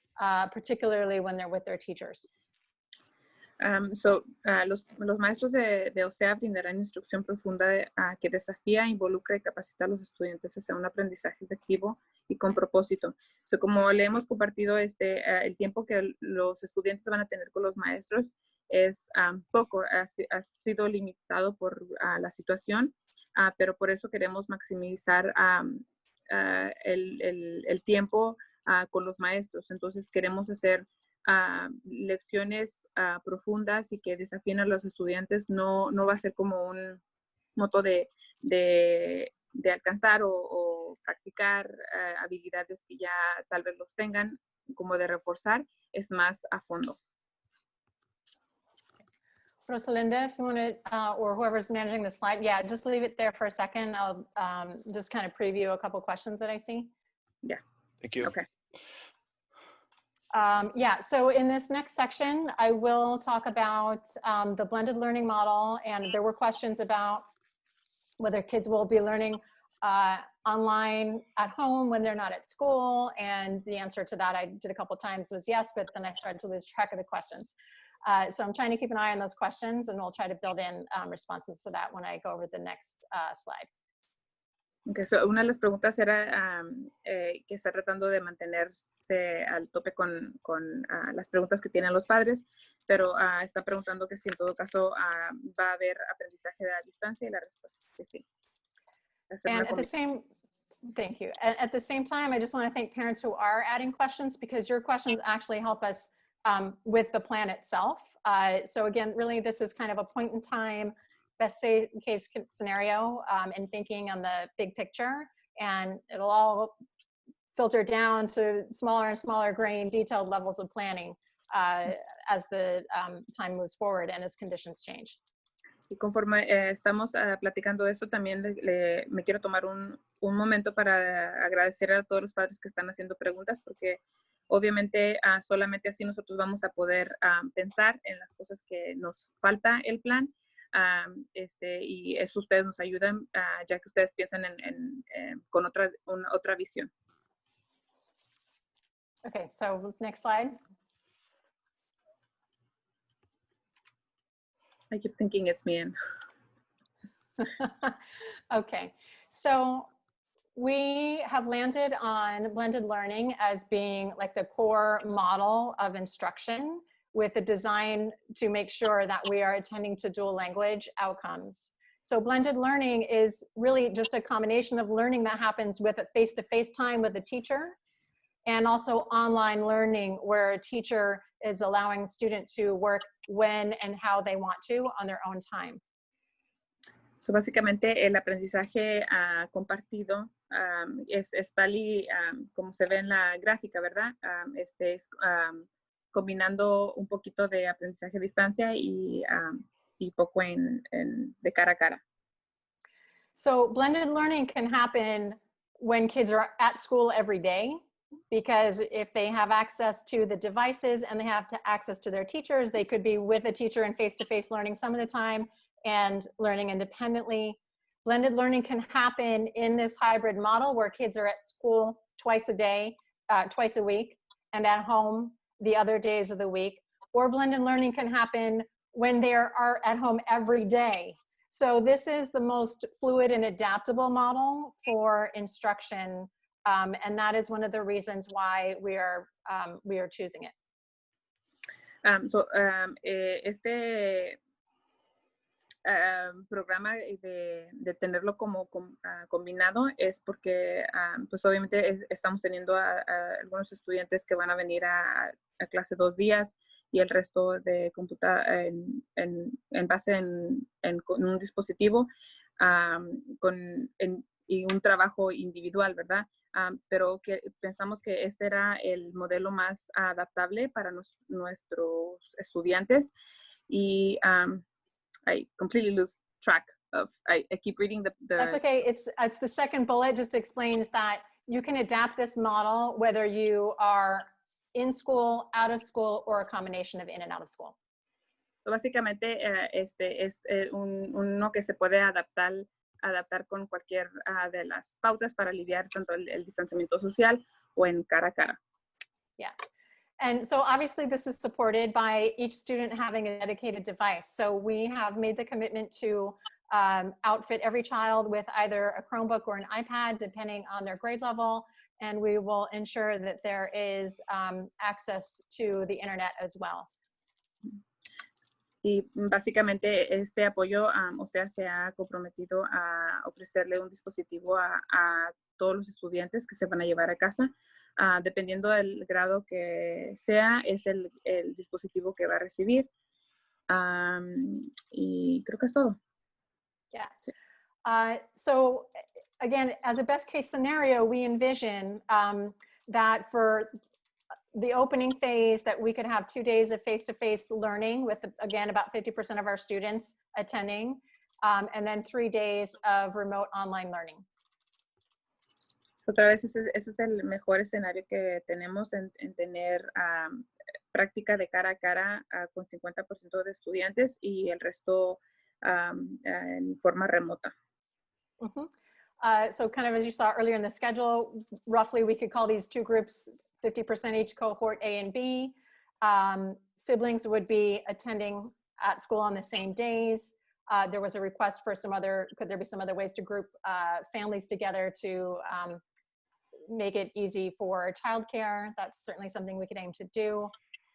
particularly when they're with their teachers. Los maestros de OSEA brindarán instrucción profunda que desafía, involucra y capacita a los estudiantes hacia un aprendizaje efectivo y con propósito. Como le hemos compartido, el tiempo que los estudiantes van a tener con los maestros es poco, ha sido limitado por la situación, pero por eso queremos maximizar el tiempo con los maestros. Entonces queremos hacer lecciones profundas y que desafíen a los estudiantes. No va a ser como un modo de alcanzar o practicar habilidades que ya tal vez los tengan, como de reforzar, es más a fondo. Rosalinda, if you want to, or whoever's managing the slide, yeah, just leave it there for a second. I'll just kind of preview a couple questions that I see. Yeah. Thank you. Okay. Yeah, so in this next section, I will talk about the blended learning model, and there were questions about whether kids will be learning online at home when they're not at school, and the answer to that I did a couple times was yes, but then I started to lose track of the questions. So I'm trying to keep an eye on those questions, and we'll try to build in responses to that when I go over the next slide. Okay, so una de las preguntas era que está tratando de mantenerse al tope con las preguntas que tienen los padres, pero está preguntando que si en todo caso va a haber aprendizaje a distancia, y la respuesta es que sí. And at Thank you. At the same time, I just want to thank parents who are adding questions, because your questions actually help us with the plan itself. So again, really, this is kind of a point in time, best case scenario, and thinking on the big picture, and it'll all filter down to smaller and smaller grain, detailed levels of planning as the time moves forward and as conditions change. Y conforme estamos platicando eso, también me quiero tomar un momento para agradecer a todos los padres que están haciendo preguntas, porque obviamente solamente así nosotros vamos a poder pensar en las cosas que nos falta el plan, y eso ustedes nos ayudan, ya que ustedes piensan con otra visión. Okay, so next slide. I keep thinking it's me. Okay, so we have landed on blended learning as being like the core model of instruction, with a design to make sure that we are attending to dual language outcomes. So blended learning is really just a combination of learning that happens with a face-to-face time with a teacher, and also online learning where a teacher is allowing a student to work when and how they want to on their own time. So básicamente el aprendizaje compartido es tal y como se ve en la gráfica, ¿verdad? Es combinando un poquito de aprendizaje a distancia y poco de cara a cara. So blended learning can happen when kids are at school every day, because if they have access to the devices and they have access to their teachers, they could be with a teacher in face-to-face learning some of the time and learning independently. Blended learning can happen in this hybrid model where kids are at school twice a week, and at home the other days of the week. Or blended learning can happen when they are at home every day. So this is the most fluid and adaptable model for instruction, and that is one of the reasons why we are choosing it. Este programa de tenerlo como combinado es porque pues obviamente estamos teniendo a algunos estudiantes que van a venir a clase 2 días y el resto de en base en un dispositivo y un trabajo individual, ¿verdad? Pero que pensamos que este era el modelo más adaptable para nuestros estudiantes, y I completely lose track of, I keep reading the... That's okay, it's the second bullet just explains that you can adapt this model whether you are in school, out of school, or a combination of in and out of school. So básicamente este es uno que se puede adaptar con cualquier de las pautas para aliviar tanto el distanciamiento social o en cara a cara. Yeah. And so obviously this is supported by each student having a dedicated device. So we have made the commitment to outfit every child with either a Chromebook or an iPad, depending on their grade level. And we will ensure that there is access to the internet as well. Y básicamente este apoyo, o sea, se ha comprometido a ofrecerle un dispositivo a todos los estudiantes que se van a llevar a casa. Dependiendo del grado que sea, es el dispositivo que va a recibir. Y creo que es todo. Yeah. So again, as a best case scenario, we envision that for the opening phase that we could have 2 days of face-to-face learning with, again, about 50% of our students attending, and then 3 days of remote online learning. Otra vez, ese es el mejor escenario que tenemos en tener práctica de cara a cara con 50% de estudiantes y el resto en forma remota. Mm-hmm. So kind of as you saw earlier in the schedule, roughly we could call these 2 groups 50% each, cohort A and B. Siblings would be attending at school on the same days. There was a request for could there be some other ways to group families together to make it easy for childcare? That's certainly something we could aim to do.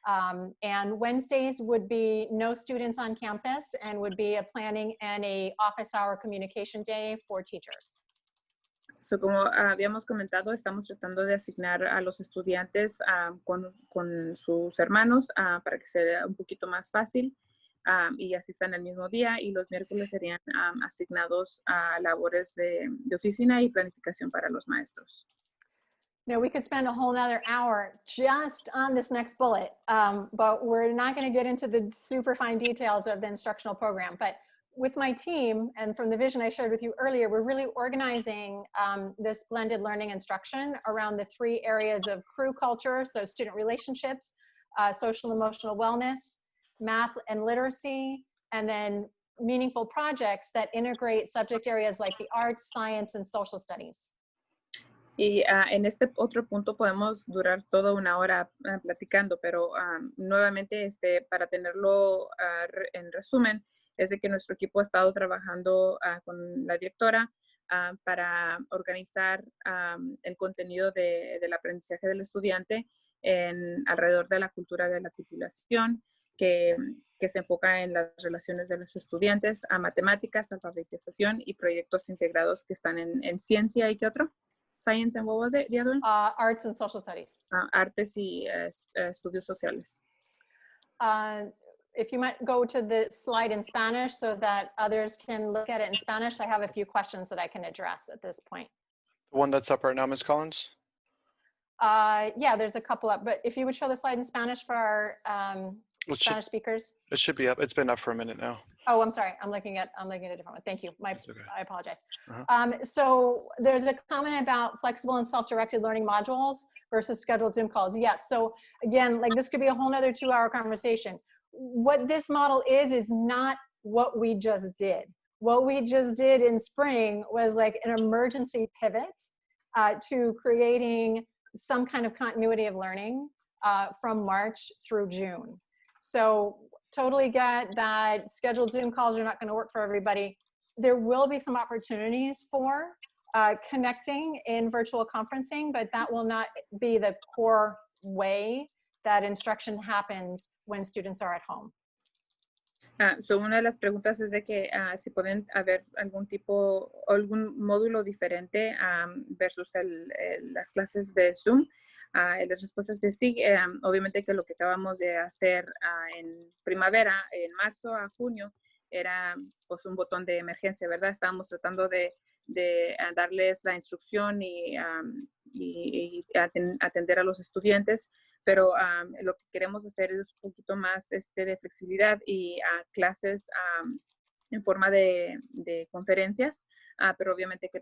And Wednesdays would be no students on campus and would be a planning and a office hour communication day for teachers. So, como habíamos comentado, estamos tratando de asignar a los estudiantes con sus hermanos para que sea un poquito más fácil y asistan el mismo día. Y los miércoles serían asignados a labores de oficina y planificación para los maestros. You know, we could spend a whole nother hour just on this next bullet, but we're not going to get into the super fine details of the instructional program. But with my team and from the vision I shared with you earlier, we're really organizing this blended learning instruction around the 3 areas of crew culture, so student relationships, social emotional wellness, math and literacy, and then meaningful projects that integrate subject areas like the arts, science, and social studies. Y en este otro punto podemos durar toda una hora platicando, pero nuevamente para tenerlo en resumen, es de que nuestro equipo ha estado trabajando con la directora para organizar el contenido del aprendizaje del estudiante alrededor de la cultura de la tripulación, que se enfoca en las relaciones de los estudiantes, a matemáticas, alfabetización y proyectos integrados que están en ciencia y ¿qué otro? Science and what was it, the other one? Arts and social studies. Artes y estudios sociales. If you might go to the slide in Spanish so that others can look at it in Spanish, I have a few questions that I can address at this point. The one that's up right now, Ms. Collins? Yeah, there's a couple up, but if you would show the slide in Spanish for our Spanish speakers. It should be up. It's been up for a minute now. Oh, I'm sorry. I'm looking at a different one. Thank you. Okay. I apologize. So there's a comment about flexible and self-directed learning modules versus scheduled Zoom calls. Yes. So again, like this could be a whole nother 2-hour conversation. What this model is not what we just did. What we just did in spring was like an emergency pivot to creating some kind of continuity of learning from March through June. So totally get that scheduled Zoom calls are not going to work for everybody. There will be some opportunities for connecting in virtual conferencing, but that will not be the core way that instruction happens when students are at home. So una de las preguntas es de que si pueden haber algún módulo diferente versus las clases de Zoom. Las respuestas de sí, obviamente que lo que acabamos de hacer en primavera, en marzo a junio, era pues un botón de emergencia, ¿verdad? Estábamos tratando de darles la instrucción y atender a los estudiantes, pero lo que queremos hacer es un poquito más de flexibilidad y clases en forma de conferencias, pero obviamente que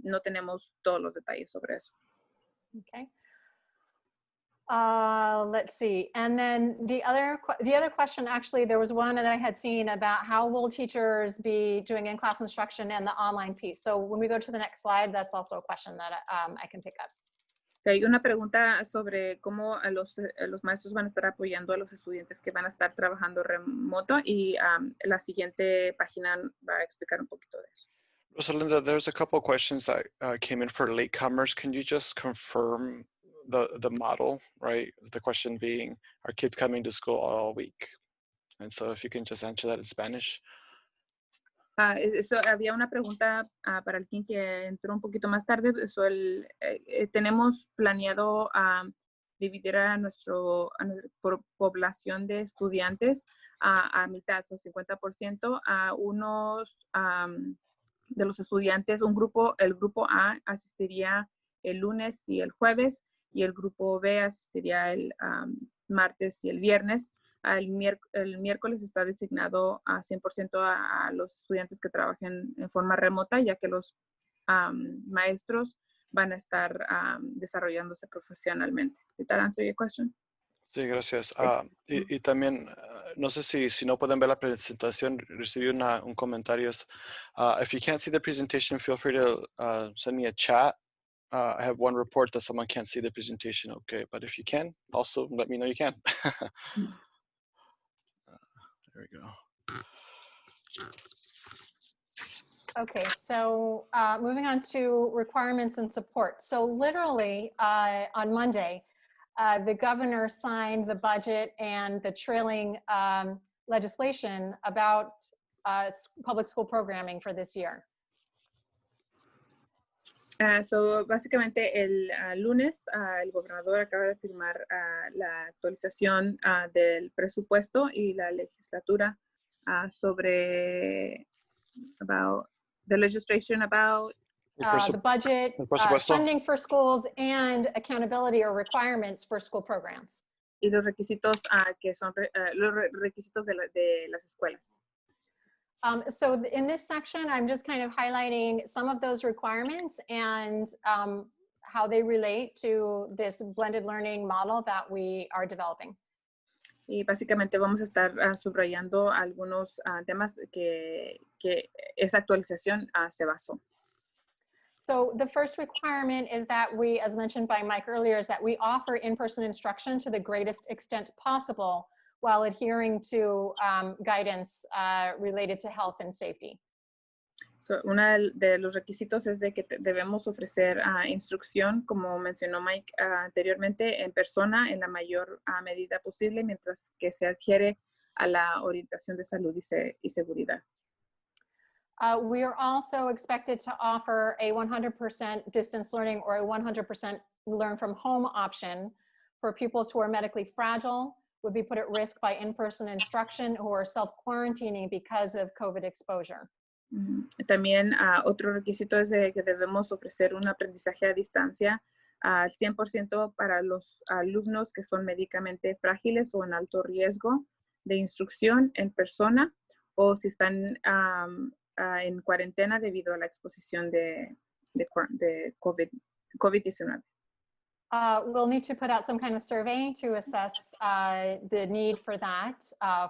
no tenemos todos los detalles sobre eso. Okay. Let's see. And then the other question, actually, there was one that I had seen about how will teachers be doing in-class instruction and the online piece. So when we go to the next slide, that's also a question that I can pick up. Hay una pregunta sobre cómo los maestros van a estar apoyando a los estudiantes que van a estar trabajando remoto y la siguiente página va a explicar un poquito de eso. Rosalinda, there's a couple of questions that came in for latecomers. Can you just confirm the model, right? The question being, are kids coming to school all week? And so if you can just answer that in Spanish. Había una pregunta para alguien que entró un poquito más tarde. Tenemos planeado dividir a nuestra población de estudiantes a mitad, o 50%, a unos de los estudiantes, el grupo A asistiría el lunes y el jueves, y el grupo B asistiría el martes y el viernes. El miércoles está designado a 100% a los estudiantes que trabajen en forma remota, ya que los maestros van a estar desarrollándose profesionalmente. Did that answer your question? Sí, gracias. Y también, no sé si no pueden ver la presentación, recibí un comentario. If you can't see the presentation, feel free to send me a chat. I have one report that someone can't see the presentation. Okay, but if you can, also let me know you can. There we go. Okay, so moving on to requirements and support. So literally on Monday, the governor signed the budget and the trailing legislation about public school programming for this year. So, básicamente el lunes el gobernador acaba de firmar la actualización del presupuesto y la legislatura sobre the legislation about The budget, el presupuesto. funding for schools, and accountability or requirements for school programs. y los requisitos que son los requisitos de las escuelas. So in this section, I'm just kind of highlighting some of those requirements and how they relate to this blended learning model that we are developing. Y básicamente vamos a estar subrayando algunos temas que esa actualización se basó. So the first requirement is that we, as mentioned by Mike earlier, is that we offer in-person instruction to the greatest extent possible while adhering to guidance related to health and safety. So, uno de los requisitos es de que debemos ofrecer instrucción, como mencionó Mike anteriormente, en persona en la mayor medida posible, mientras que se adhiere a la orientación de salud y seguridad. We are also expected to offer a 100% distance learning or a 100% learn from home option for pupils who are medically fragile, would be put at risk by in-person instruction, who are self-quarantining because of COVID exposure. También otro requisito es de que debemos ofrecer un aprendizaje a distancia al 100% para los alumnos que son médicamente frágiles o en alto riesgo de instrucción en persona o si están en cuarentena debido a la exposición de COVID-19. We'll need to put out some kind of survey to assess the need for that,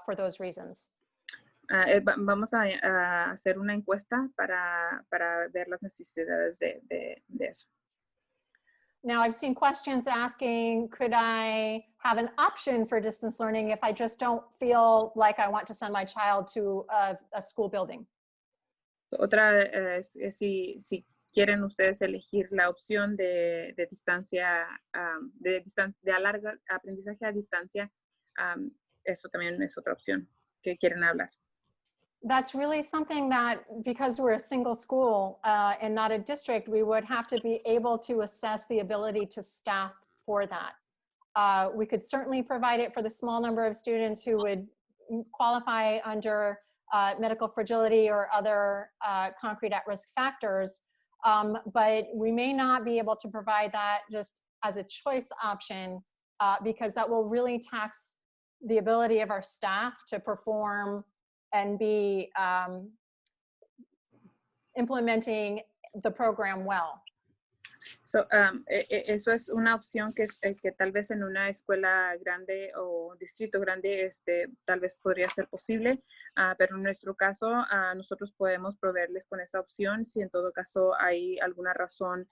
for those reasons. Vamos a hacer una encuesta para ver las necesidades de eso. Now, I've seen questions asking, could I have an option for distance learning if I just don't feel like I want to send my child to a school building? Otra es si quieren ustedes elegir la opción de distancia, aprendizaje a distancia, eso también es otra opción que quieren hablar. That's really something that, because we're a single school and not a district, we would have to be able to assess the ability to staff for that. We could certainly provide it for the small number of students who would qualify under medical fragility or other concrete at-risk factors, but we may not be able to provide that just as a choice option because that will really tax the ability of our staff to perform and be implementing the program well. So, eso es una opción que tal vez en una escuela grande o distrito grande tal vez podría ser posible, pero en nuestro caso nosotros podemos proveerles con esa opción si en todo caso hay alguna razón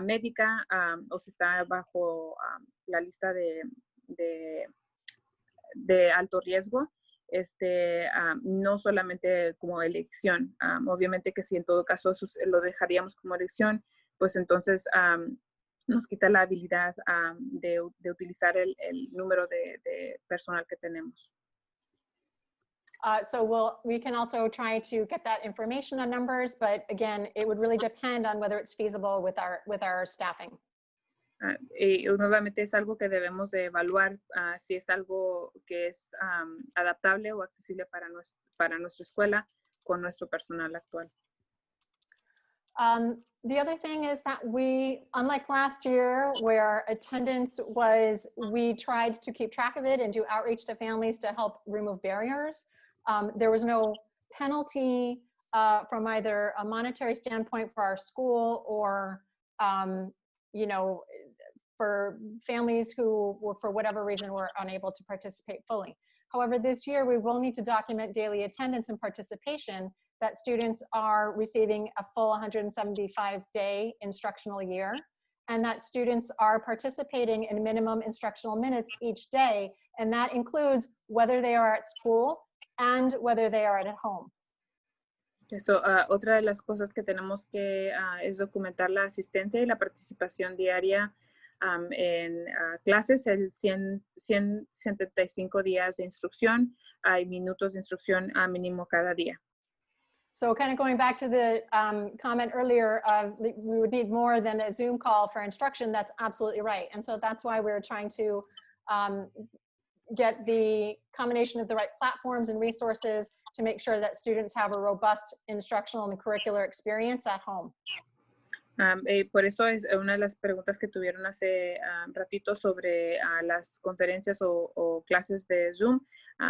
médica o si está bajo la lista de alto riesgo. No solamente como elección, obviamente que si en todo caso lo dejaríamos como elección, pues entonces nos quita la habilidad de utilizar el número de personal que tenemos. So we can also try to get that information on numbers, but again, it would really depend on whether it's feasible with our staffing. Y nuevamente es algo que debemos de evaluar si es algo que es adaptable o accesible para nuestra escuela con nuestro personal actual. The other thing is that we, unlike last year where attendance we tried to keep track of it and do outreach to families to help remove barriers. There was no penalty from either a monetary standpoint for our school or for families who, for whatever reason, were unable to participate fully. However, this year we will need to document daily attendance and participation, that students are receiving a full 175-day instructional year, and that students are participating in minimum instructional minutes each day, and that includes whether they are at school and whether they are at home. Eso, otra de las cosas que tenemos que es documentar la asistencia y la participación diaria en clases, el 175 días de instrucción, hay minutos de instrucción mínimo cada día. So kind of going back to the comment earlier of we would need more than a Zoom call for instruction, that's absolutely right. And so that's why we're trying to get the combination of the right platforms and resources to make sure that students have a robust instructional and curricular experience at home. Por eso es una de las preguntas que tuvieron hace ratito sobre las conferencias o clases de Zoom.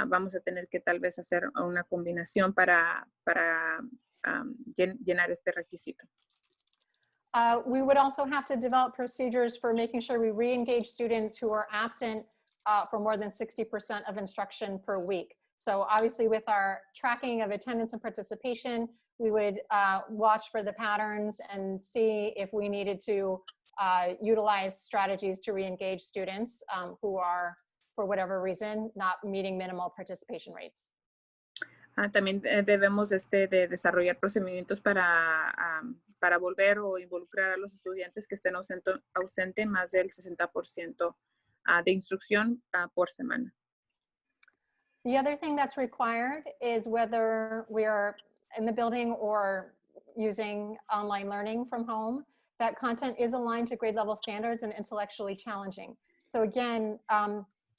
Vamos a tener que tal vez hacer una combinación para llenar este requisito. We would also have to develop procedures for making sure we re-engage students who are absent for more than 60% of instruction per week. So obviously with our tracking of attendance and participation, we would watch for the patterns and see if we needed to utilize strategies to re-engage students who are, for whatever reason, not meeting minimal participation rates. También debemos de desarrollar procedimientos para volver o involucrar a los estudiantes que estén ausente más del 60% de instrucción por semana. The other thing that's required is whether we are in the building or using online learning from home, that content is aligned to grade level standards and intellectually challenging. So again,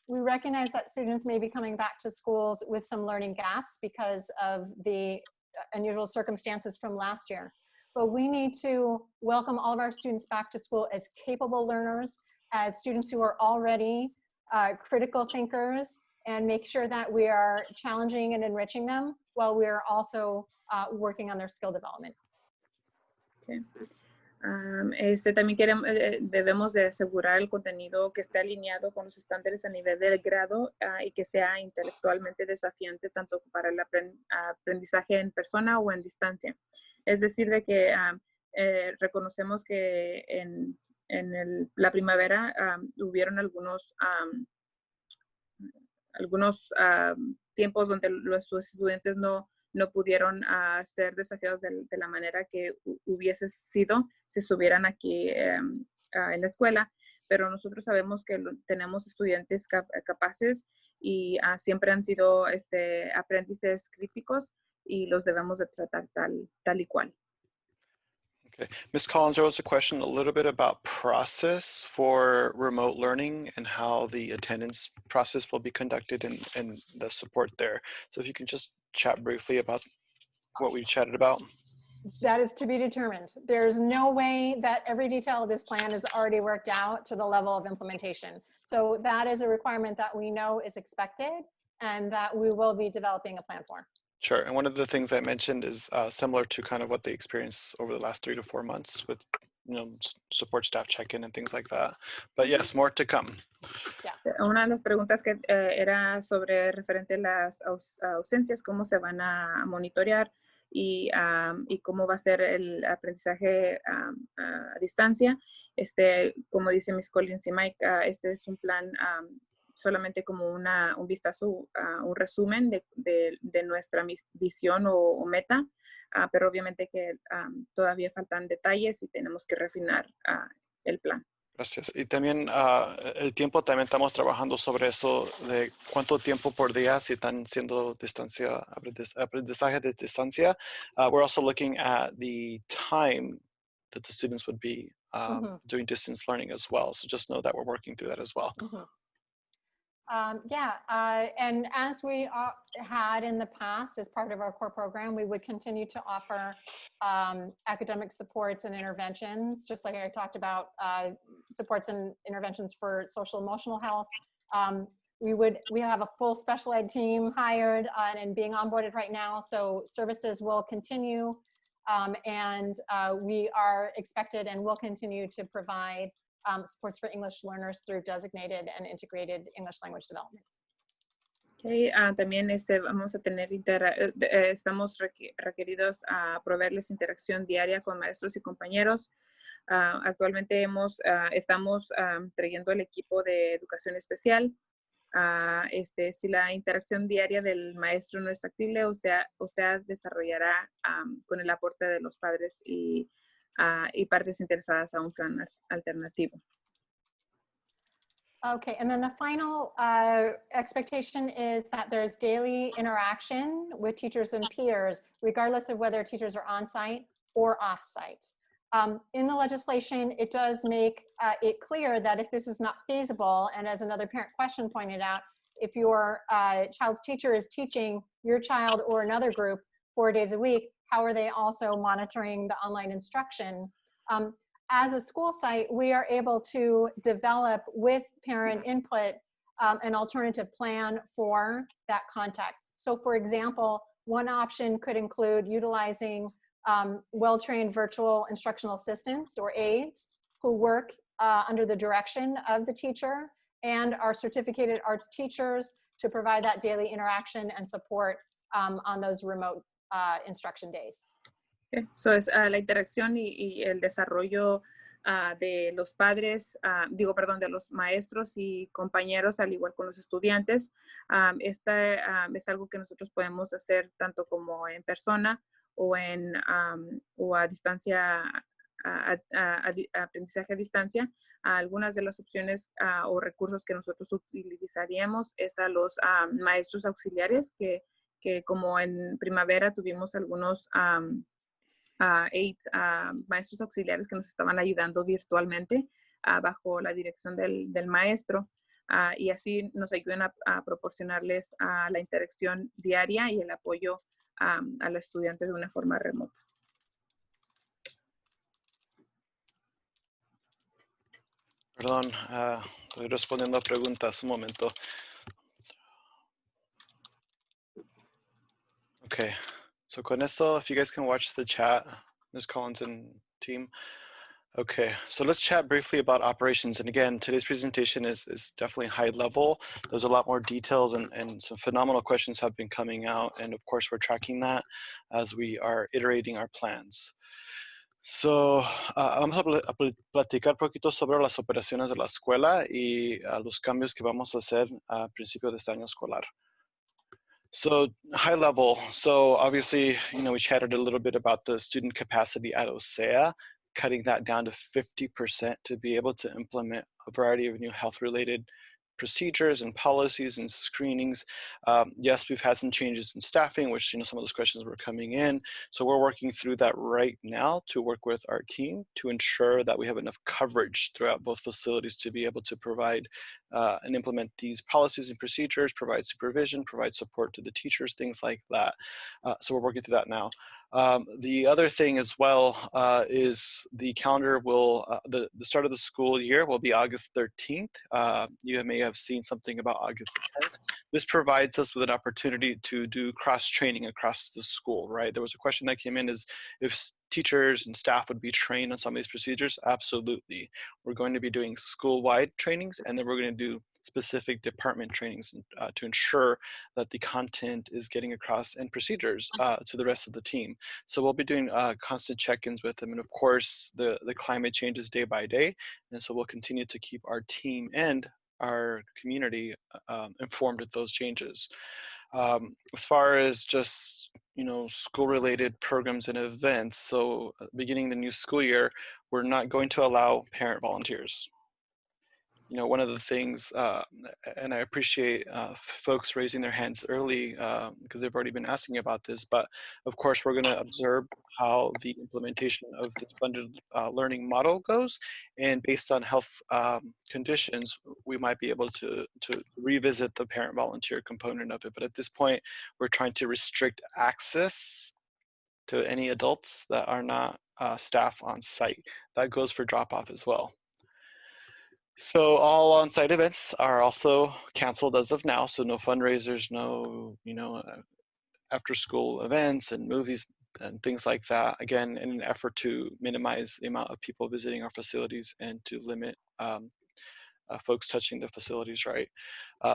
we recognize that students may be coming back to schools with some learning gaps because of the unusual circumstances from last year. But we need to welcome all of our students back to school as capable learners, as students who are already critical thinkers, and make sure that we are challenging and enriching them while we are also working on their skill development. Okay. También debemos de asegurar el contenido que esté alineado con los estándares a nivel del grado y que sea intelectualmente desafiante tanto para el aprendizaje en persona o en distancia. Es decir, de que reconocemos que en la primavera hubieron algunos tiempos donde los estudiantes no pudieron ser desafiados de la manera que hubiese sido si estuvieran aquí en la escuela, pero nosotros sabemos que tenemos estudiantes capaces y siempre han sido aprendices críticos y los debemos de tratar tal y cual. Okay. Ms. Collins, there was a question a little bit about process for remote learning and how the attendance process will be conducted and the support there. So if you can just chat briefly about what we chatted about. That is to be determined. There's no way that every detail of this plan is already worked out to the level of implementation. So that is a requirement that we know is expected and that we will be developing a plan for. Sure. And one of the things I mentioned is similar to kind of what they experienced over the last 3 to 4 months with, support staff check-in and things like that. But yes, more to come. Yeah. Una de las preguntas que era sobre referente a las ausencias, cómo se van a monitorear y cómo va a ser el aprendizaje a distancia. Como dice Ms. Collins y Mike, este es un plan solamente como un vistazo, un resumen de nuestra visión o meta, pero obviamente que todavía faltan detalles y tenemos que refinar el plan. Gracias. Y también el tiempo, también estamos trabajando sobre eso de cuánto tiempo por día si están haciendo aprendizaje de distancia. We're also looking at the time that the students would be doing distance learning as well. So just know that we're working through that as well. And as we had in the past as part of our core program, we would continue to offer academic supports and interventions, just like I talked about, supports and interventions for social emotional health. We have a full special ed team hired and being onboarded right now, so services will continue, and we are expected and will continue to provide supports for English learners through designated and integrated English language development. Okay, también vamos a tener estamos requeridos a proveerles interacción diaria con maestros y compañeros. Actualmente estamos trayendo el equipo de educación especial. Si la interacción diaria del maestro no es factible, o sea desarrollará con el aporte de los padres y partes interesadas a un plan alternativo. Okay, and then the final expectation is that there's daily interaction with teachers and peers, regardless of whether teachers are on-site or off-site. In the legislation, it does make it clear that if this is not feasible, and as another parent question pointed out, if your child's teacher is teaching your child or another group 4 days a week, how are they also monitoring the online instruction? As a school site, we are able to develop with parent input an alternative plan for that contact. So for example, one option could include utilizing well-trained virtual instructional assistants or aides who work under the direction of the teacher and our certificated arts teachers to provide that daily interaction and support on those remote instruction days. Okay. So es la interacción y el desarrollo de los padres, de los maestros y compañeros, al igual con los estudiantes. Es algo que nosotros podemos hacer tanto como en persona o a distancia, aprendizaje a distancia. Algunas de las opciones o recursos que nosotros utilizaríamos es a los maestros auxiliares que como en primavera tuvimos algunos aides, maestros auxiliares que nos estaban ayudando virtualmente bajo la dirección del maestro y así nos ayudan a proporcionarles la interacción diaria y el apoyo a los estudiantes de una forma remota. Perdón, estoy respondiendo a preguntas un momento. Okay, so con esto, if you guys can watch the chat, Ms. Collins and team. Okay, so let's chat briefly about operations. And again, today's presentation is definitely high level. There's a lot more details and some phenomenal questions have been coming out. And of course, we're tracking that as we are iterating our plans. So, vamos a platicar un poquito sobre las operaciones de la escuela y los cambios que vamos a hacer a principio de este año escolar. So high level, so obviously, we chatted a little bit about the student capacity at OSEA, cutting that down to 50% to be able to implement a variety of new health-related procedures and policies and screenings. Yes, we've had some changes in staffing, which some of those questions were coming in. So we're working through that right now to work with our team to ensure that we have enough coverage throughout both facilities to be able to provide and implement these policies and procedures, provide supervision, provide support to the teachers, things like that. So we're working through that now. The other thing as well is the calendar will, the start of the school year will be August 13th. You may have seen something about August 10th. This provides us with an opportunity to do cross-training across the school, right? There was a question that came in is if teachers and staff would be trained on some of these procedures. Absolutely. We're going to be doing school-wide trainings, and then we're going to do specific department trainings to ensure that the content is getting across and procedures to the rest of the team. So we'll be doing constant check-ins with them. And of course, the climate changes day by day. And so we'll continue to keep our team and our community informed of those changes. As far as just, school-related programs and events, so beginning the new school year, we're not going to allow parent volunteers. One of the things, and I appreciate folks raising their hands early because they've already been asking about this, but of course we're going to observe how the implementation of this blended learning model goes, and based on health conditions, we might be able to revisit the parent volunteer component of it. But at this point, we're trying to restrict access to any adults that are not staff on site. That goes for drop-off as well. So all on-site events are also canceled as of now. So no fundraisers, no, after-school events and movies and things like that. Again, in an effort to minimize the amount of people visiting our facilities and to limit folks touching the facilities, right?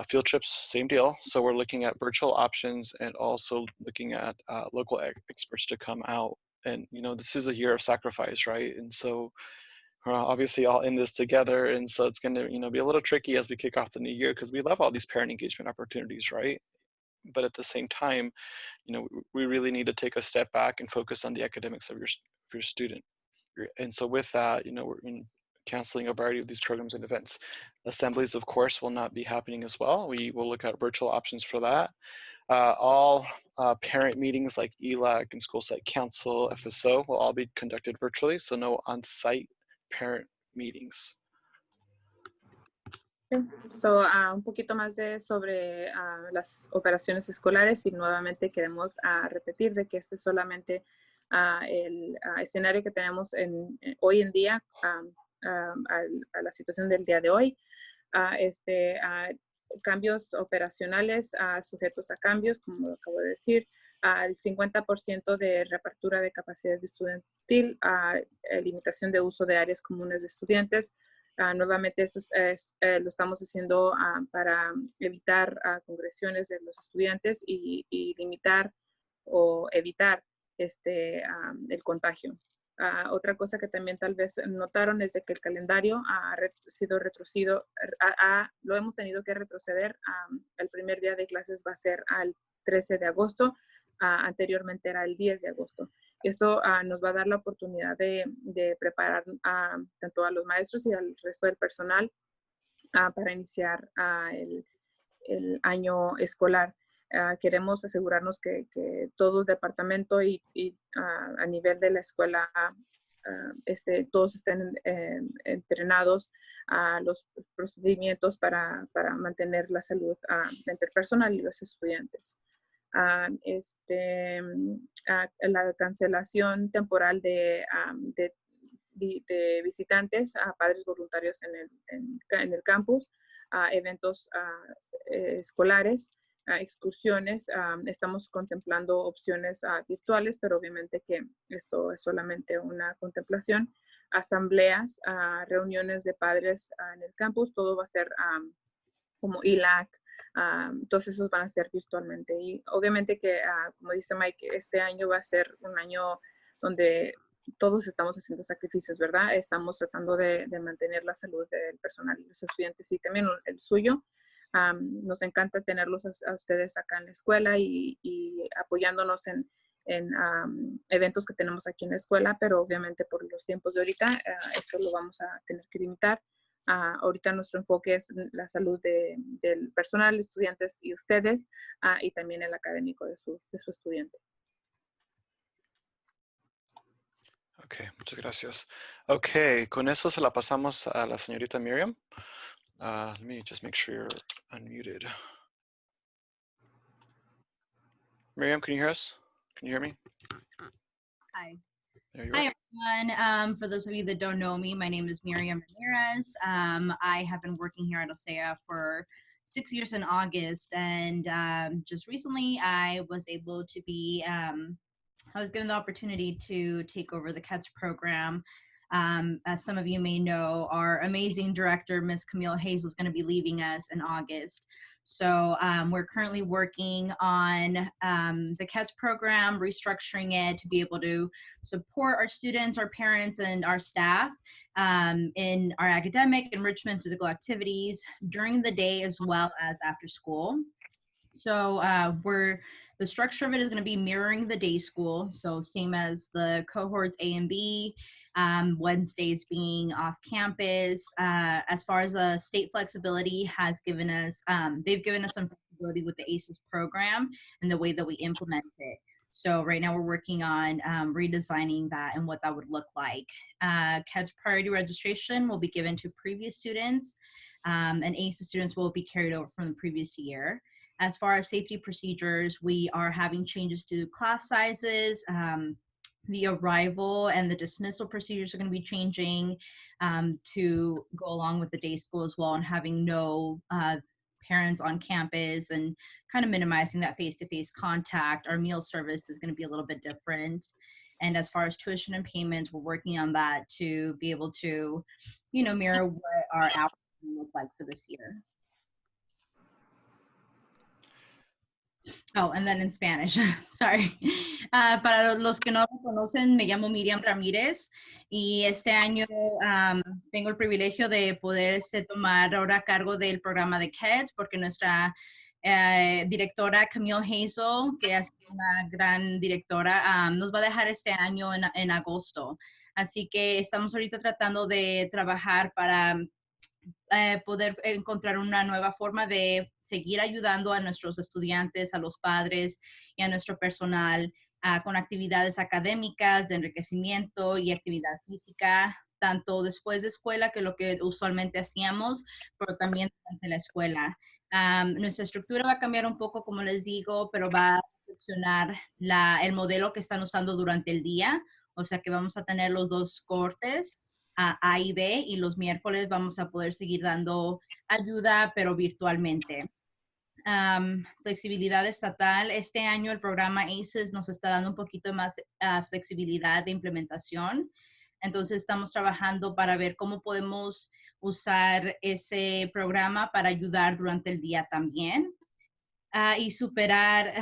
Field trips, same deal. So we're looking at virtual options and also looking at local experts to come out. And, this is a year of sacrifice, right? And so obviously all in this together, and so it's going to be a little tricky as we kick off the new year because we love all these parent engagement opportunities, right? But at the same time, we really need to take a step back and focus on the academics of your student. And so with that, we're canceling a variety of these programs and events. Assemblies, of course, will not be happening as well. We will look at virtual options for that. All parent meetings like ELAC and school site council, FSO, will all be conducted virtually, so no on-site parent meetings. So, un poquito más sobre las operaciones escolares, y nuevamente queremos repetir de que este es solamente el escenario que tenemos hoy en día, a la situación del día de hoy. Cambios operacionales sujetos a cambios, como lo acabo de decir, el 50% de reapertura de capacidad estudiantil, limitación de uso de áreas comunes de estudiantes. Nuevamente, esto lo estamos haciendo para evitar congresiones de los estudiantes y limitar o evitar el contagio. Otra cosa que también tal vez notaron es de que el calendario ha sido retrocedido, lo hemos tenido que retroceder. El primer día de clases va a ser al 13 de agosto, anteriormente era el 10 de agosto. Esto nos va a dar la oportunidad de preparar tanto a los maestros y al resto del personal para iniciar el año escolar. Queremos asegurarnos que todo el departamento y a nivel de la escuela, todos estén entrenados a los procedimientos para mantener la salud entre el personal y los estudiantes. La cancelación temporal de visitantes a padres voluntarios en el campus, eventos escolares, excursiones. Estamos contemplando opciones virtuales, pero obviamente que esto es solamente una contemplación. Asambleas, reuniones de padres en el campus, todo va a ser como ELAC. Todos esos van a ser virtualmente. Y obviamente que, como dice Mike, este año va a ser un año donde todos estamos haciendo sacrificios, ¿verdad? Estamos tratando de mantener la salud del personal y los estudiantes y también el suyo. Nos encanta tenerlos a ustedes acá en la escuela y apoyándonos en eventos que tenemos aquí en la escuela, pero obviamente por los tiempos de ahorita, esto lo vamos a tener que limitar. Ahorita nuestro enfoque es la salud del personal, estudiantes y ustedes, y también el académico de su estudiante. Ok, muchas gracias. Ok, con eso se la pasamos a la señorita Miriam. Let me just make sure you're unmuted. Miriam, can you hear us? Can you hear me? Hi. There you Hi, are. everyone. For those of you that don't know me, my name is Miriam Ramirez. I have been working here at OSEA for 6 years in August, and just recently I was able to be, I was given the opportunity to take over the CATS program. As some of you may know, our amazing director, Ms. Camille Hayes, was going to be leaving us in August. So we're currently working on the CATS program, restructuring it to be able to support our students, our parents, and our staff in our academic, enrichment, physical activities during the day as well as after school. So the structure of it is going to be mirroring the day school. So same as the cohorts A and B, Wednesdays being off campus. As far as the state flexibility has given us, they've given us some flexibility with the ACES program and the way that we implement it. So right now we're working on redesigning that and what that would look like. CADS priority registration will be given to previous students, and ACES students will be carried over from the previous year. As far as safety procedures, we are having changes to class sizes. The arrival and the dismissal procedures are going to be changing to go along with the day school as well, and having no parents on campus and kind of minimizing that face-to-face contact. Our meal service is going to be a little bit different. And as far as tuition and payments, we're working on that to be able to, mirror what our hours look like for this year. Oh, and then in Spanish, sorry. Para los que no me conocen, me llamo Miriam Ramírez y este año tengo el privilegio de poder tomar ahora cargo del programa de CADS porque nuestra directora Camille Hayes, que es una gran directora, nos va a dejar este año en agosto. Así que estamos ahorita tratando de trabajar para poder encontrar una nueva forma de seguir ayudando a nuestros estudiantes, a los padres y a nuestro personal con actividades académicas de enriquecimiento y actividad física, tanto después de escuela, que lo que usualmente hacíamos, pero también durante la escuela. Nuestra estructura va a cambiar un poco, como les digo, pero va a funcionar el modelo que están usando durante el día, o sea que vamos a tener los dos cortes, A y B, y los miércoles vamos a poder seguir dando ayuda, pero virtualmente. Flexibilidad estatal. Este año el programa ACES nos está dando un poquito más flexibilidad de implementación. Entonces estamos trabajando para ver cómo podemos usar ese programa para ayudar durante el día también y superar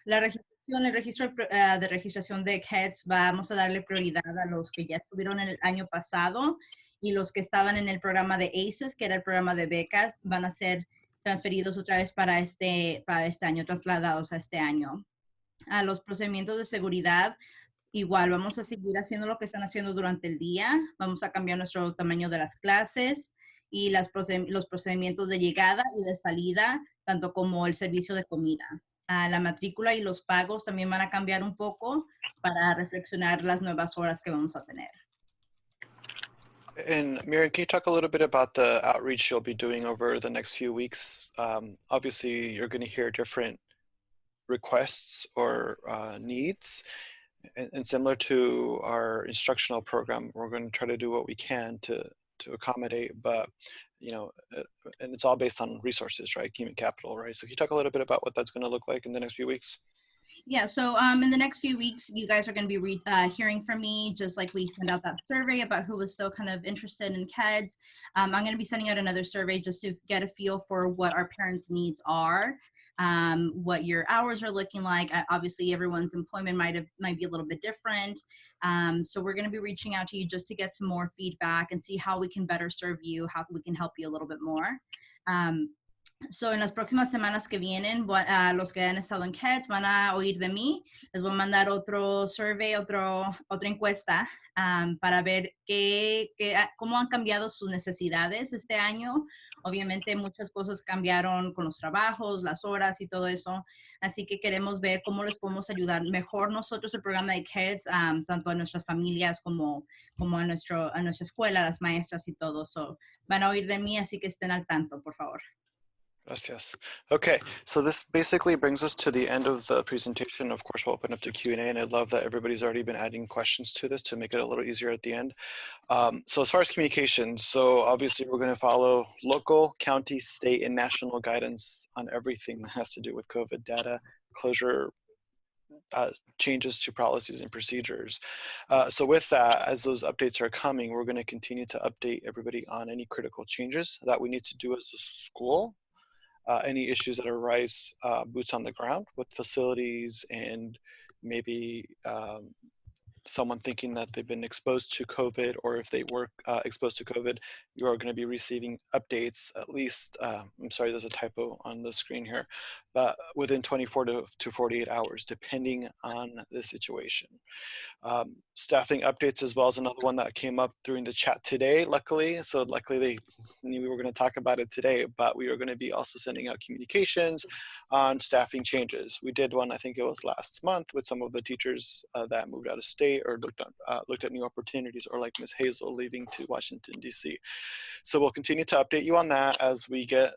la registración, el registro de registración de KEDS. Vamos a darle prioridad a los que ya estuvieron en el año pasado, y los que estaban en el programa de ACES, que era el programa de becas, van a ser transferidos otra vez para este año, trasladados a este año. A los procedimientos de seguridad, igual vamos a seguir haciendo lo que están haciendo durante el día. Vamos a cambiar nuestro tamaño de las clases y los procedimientos de llegada y de salida, tanto como el servicio de comida. La matrícula y los pagos también van a cambiar un poco para reflexionar las nuevas horas que vamos a tener. And Miriam, can you talk a little bit about the outreach you'll be doing over the next few weeks? Obviously, you're going to hear different requests or needs. And similar to our instructional program, we're going to try to do what we can to accommodate, but and it's all based on resources, right? Human capital, right? So can you talk a little bit about what that's going to look like in the next few weeks? Yeah, so in the next few weeks, you guys are going to be hearing from me, just like we send out that survey about who was still kind of interested in KEDS. I'm going to be sending out another survey just to get a feel for what our parents' needs are, what your hours are looking like. Obviously, everyone's employment might be a little bit different. So we're going to be reaching out to you just to get some more feedback and see how we can better serve you, how we can help you a little bit more. So, en las próximas semanas que vienen, los que han estado en KEDS van a oír de mí. Les voy a mandar otro survey, otra encuesta para ver cómo han cambiado sus necesidades este año. Obviamente muchas cosas cambiaron con los trabajos, las horas y todo eso. Así que queremos ver cómo les podemos ayudar mejor nosotros, el programa de KEDS, tanto a nuestras familias como a nuestra escuela, las maestras y todo. So, van a oír de mí, así que estén al tanto, por favor. Gracias. Okay, so this basically brings us to the end of the presentation. Of course, we'll open up to Q&A, and I love that everybody's already been adding questions to this to make it a little easier at the end. So as far as communications, so obviously we're going to follow local, county, state, and national guidance on everything that has to do with COVID data, closure, changes to policies and procedures. So with that, as those updates are coming, we're going to continue to update everybody on any critical changes that we need to do as a school. Any issues that arise, boots on the ground with facilities, and maybe someone thinking that they've been exposed to COVID, or if they were exposed to COVID, you are going to be receiving updates at least, I'm sorry, there's a typo on the screen here, but within 24 to 48 hours, depending on the situation. Staffing updates as well as another one that came up during the chat today, luckily. So luckily they knew we were going to talk about it today, but we are going to be also sending out communications on staffing changes. We did one, I think it was last month, with some of the teachers that moved out of state or looked at new opportunities, or like Ms. Hazel leaving to Washington, D.C. So we'll continue to update you on that as we get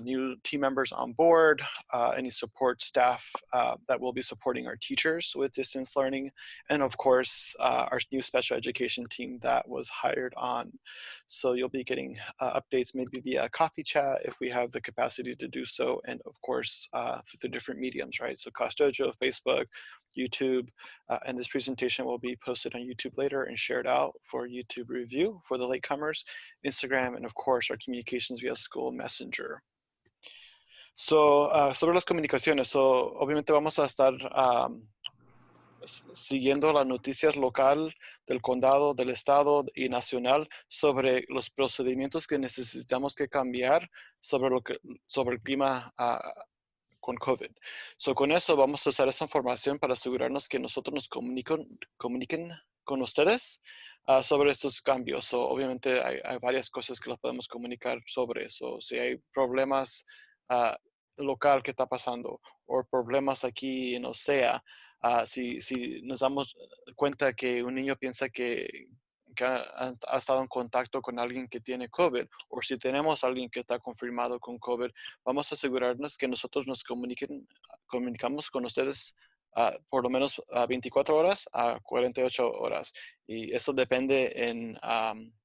new team members on board, any support staff that will be supporting our teachers with distance learning, and of course, our new special education team that was hired on. So you'll be getting updates maybe via coffee chat if we have the capacity to do so, and of course, through the different mediums, right? So Costojo, Facebook, YouTube, and this presentation will be posted on YouTube later and shared out for YouTube review for the latecomers, Instagram, and of course our communications via school messenger. So, sobre las comunicaciones, so obviamente vamos a estar siguiendo las noticias local del condado, del estado y nacional sobre los procedimientos que necesitamos que cambiar sobre el clima con COVID. So con eso vamos a usar esa información para asegurarnos que nosotros nos comuniquen con ustedes sobre estos cambios. So, obviamente hay varias cosas que les podemos comunicar sobre eso. Si hay problemas local que está pasando o problemas aquí en OSEA, si nos damos cuenta que un niño piensa que ha estado en contacto con alguien que tiene COVID, o si tenemos a alguien que está confirmado con COVID, vamos a asegurarnos que nosotros nos comunicamos con ustedes por lo menos 24 horas a 48 horas. Y eso depende en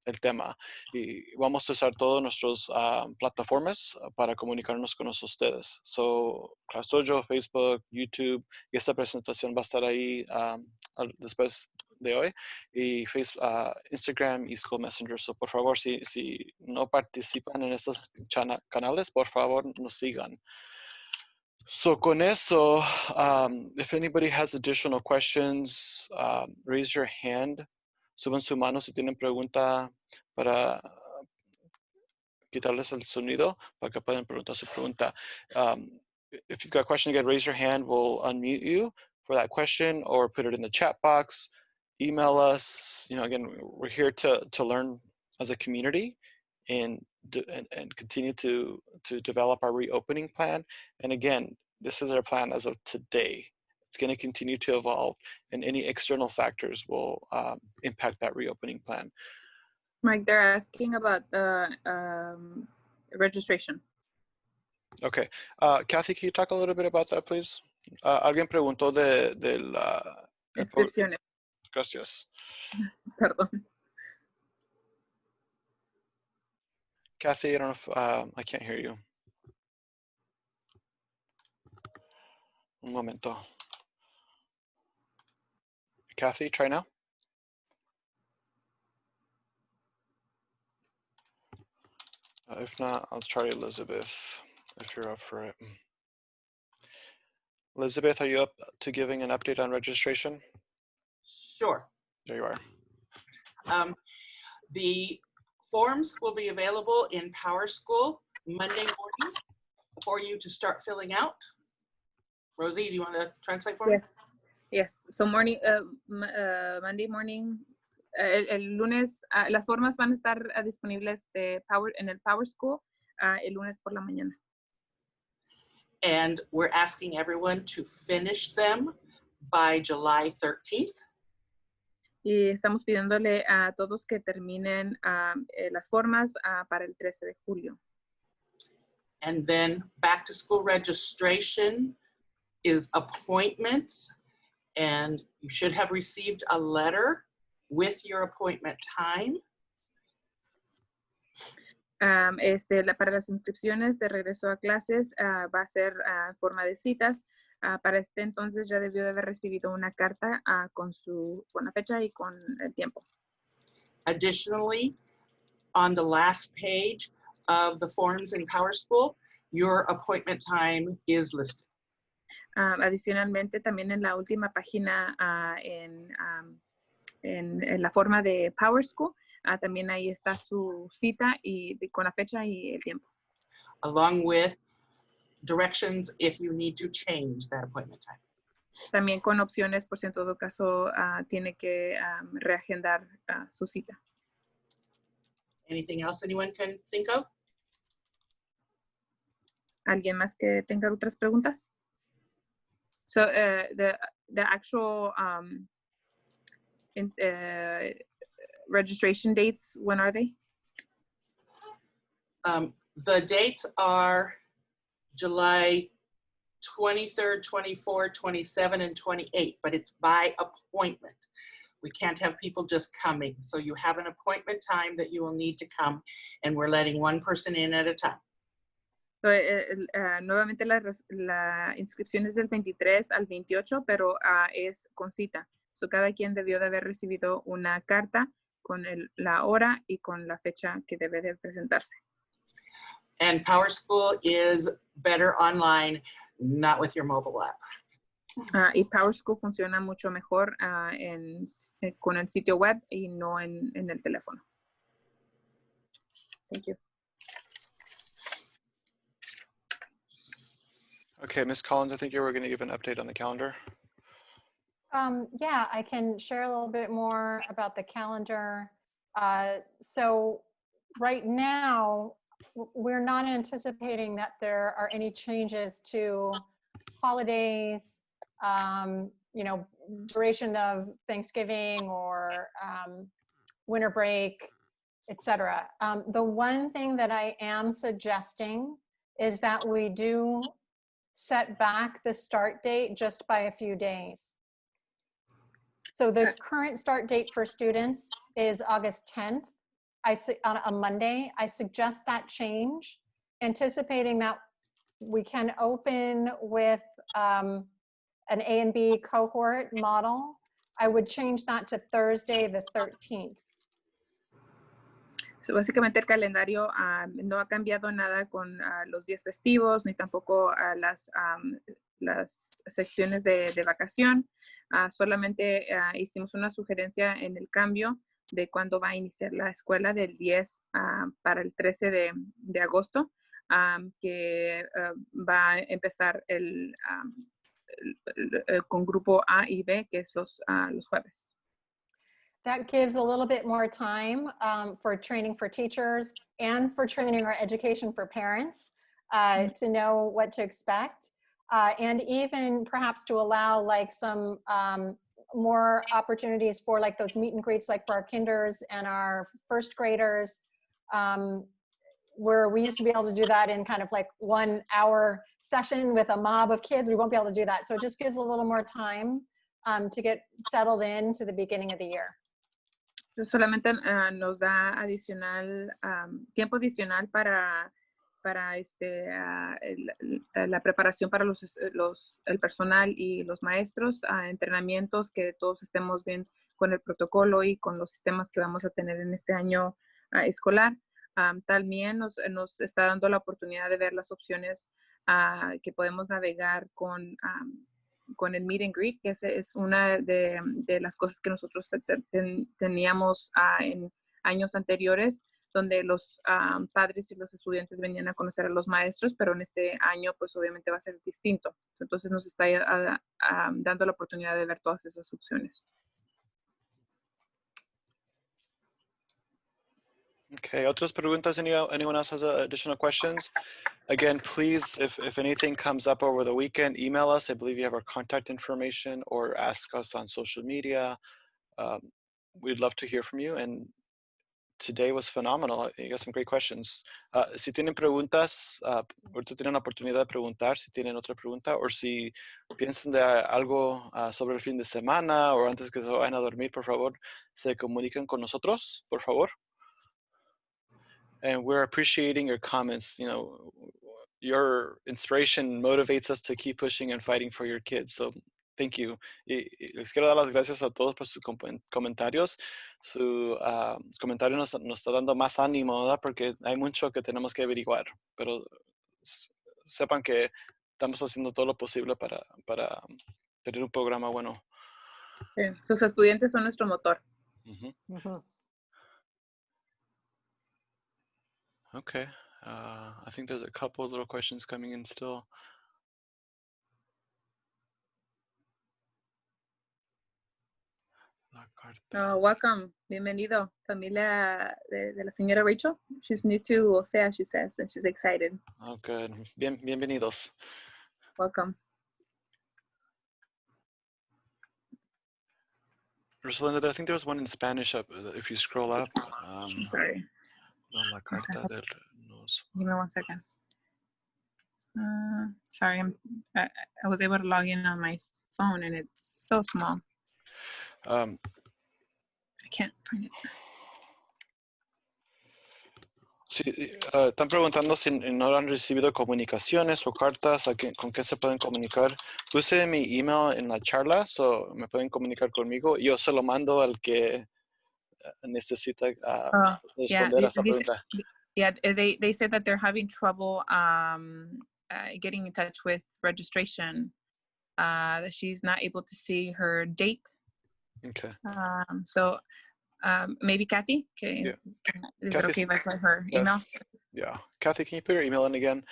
el tema. Y vamos a usar todas nuestras plataformas para comunicarnos con ustedes. So, ClassDojo, Facebook, YouTube, y esta presentación va a estar ahí después de hoy, y Facebook, Instagram y School Messenger. So, por favor, si no participan en estos canales, por favor, nos sigan. So, con eso, if anybody has additional questions, raise your hand. Suban su mano si tienen pregunta para quitarles el sonido para que puedan preguntar su pregunta. If you've got a question, again, raise your hand. We'll unmute you for that question or put it in the chat box. Email us. You know, again, we're here to learn as a community and continue to develop our reopening plan. And again, this is our plan as of today. It's going to continue to evolve, and any external factors will impact that reopening plan. Mike, they're asking about the registration. Okay. Kathy, can you talk a little bit about that, please? Alguien preguntó de la... Inscripciones. Gracias. Perdón. Kathy, I don't know if I can't hear you. Un momento. Kathy, try now. If not, I'll try Elizabeth, if you're up for it. Elizabeth, are you up to giving an update on registration? Sure. There you are. The forms will be available in PowerSchool Monday morning for you to start filling out. Rosie, do you want to translate for me? Yes. So morning, Monday morning, el lunes, las formas van a estar disponibles en el PowerSchool el lunes por la mañana. And we're asking everyone to finish them by July 13th. Y estamos pidiéndole a todos que terminen las formas para el 13 de julio. And then back to school registration is appointments, and you should have received a letter with your appointment time. Para las inscripciones de regreso a clases va a ser forma de citas. Para entonces ya debió de haber recibido una carta con la fecha y con el tiempo. Additionally, on the last page of the forms in PowerSchool, your appointment time is listed. Adicionalmente, también en la última página en la forma de PowerSchool, también ahí está su cita y con la fecha y el tiempo. Along with directions if you need to change that appointment time. También con opciones por si en todo caso tiene que reagendar su cita. Anything else anyone can think of? ¿Alguien más que tenga otras preguntas? So the actual registration dates, when are they? The dates are July 23rd, 24th, 27th, and 28th, but it's by appointment. We can't have people just coming. So you have an appointment time that you will need to come, and we're letting one person in at a time. So, nuevamente la inscripción es del 23 al 28, pero es con cita. So, cada quien debió de haber recibido una carta con la hora y con la fecha que debe de presentarse. And PowerSchool is better online, not with your mobile app. Y PowerSchool funciona mucho mejor con el sitio web y no en el teléfono. Thank you. Okay, Ms. Collins, I think you were going to give an update on the calendar. Yeah, I can share a little bit more about the calendar. So right now, we're not anticipating that there are any changes to holidays, you know, duration of Thanksgiving or winter break, etc. The one thing that I am suggesting is that we do set back the start date just by a few days. So the current start date for students is August 10th, on a Monday. I suggest that change, anticipating that we can open with an A and B cohort model. I would change that to Thursday the 13th. So, básicamente el calendario no ha cambiado nada con los días festivos, ni tampoco las secciones de vacación. Solamente hicimos una sugerencia en el cambio de cuándo va a iniciar la escuela del 10 para el 13 de agosto, que va a empezar con grupo A y B, que es los jueves. That gives a little bit more time for training for teachers and for training or education for parents to know what to expect. And even perhaps to allow like some more opportunities for like those meet and greets, like for our kinders and our first graders, where we used to be able to do that in kind of like 1 hour session with a mob of kids. We won't be able to do that. So it just gives a little more time to get settled in to the beginning of the year. Solamente nos da tiempo adicional para la preparación para el personal y los maestros, entrenamientos, que todos estemos bien con el protocolo y con los sistemas que vamos a tener en este año escolar. También nos está dando la oportunidad de ver las opciones que podemos navegar con el meet and greet, que es una de las cosas que nosotros teníamos en años anteriores, donde los padres y los estudiantes venían a conocer a los maestros, pero en este año pues obviamente va a ser distinto. Entonces nos está dando la oportunidad de ver todas esas opciones. Okay, otras preguntas? Anyone else has additional questions? Again, please, if anything comes up over the weekend, email us. I believe you have our contact information, or ask us on social media. We'd love to hear from you. And today was phenomenal. You got some great questions. Si tienen preguntas, ahorita tienen la oportunidad de preguntar si tienen otra pregunta, o si piensan de algo sobre el fin de semana o antes que se vayan a dormir, por favor, se comunican con nosotros, por favor. And we're appreciating your comments. You know, your inspiration motivates us to keep pushing and fighting for your kids. So thank you. Y les quiero dar las gracias a todos por sus comentarios. Su comentario nos está dando más ánimo, ¿verdad? Porque hay mucho que tenemos que averiguar. Pero sepan que estamos haciendo todo lo posible para tener un programa bueno. Sí, sus estudiantes son nuestro motor. Okay, I think there's a couple of little questions coming in still. Welcome, bienvenido, familia de la señora Rachel. She's new to OSEA, she says, and she's excited. Oh, good. Bienvenidos. Welcome. Rosalinda, I think there was one in Spanish up. If you scroll up. I'm sorry. No, la carta del nos. Give me 1 second. Sorry, I was able to log in on my phone and it's so small. I can't find it. Sí, están preguntando si no han recibido comunicaciones o cartas, con qué se pueden comunicar. Puse mi email en la charla, so me pueden comunicar conmigo. Yo se lo mando al que necesita responder a esa pregunta. Yeah, they said that they're having trouble getting in touch with registration. That she's not able to see her date. Okay. So maybe Kathy? Okay. Yeah. Is it okay if I put her email? Yeah. Kathy, can you put her email in again?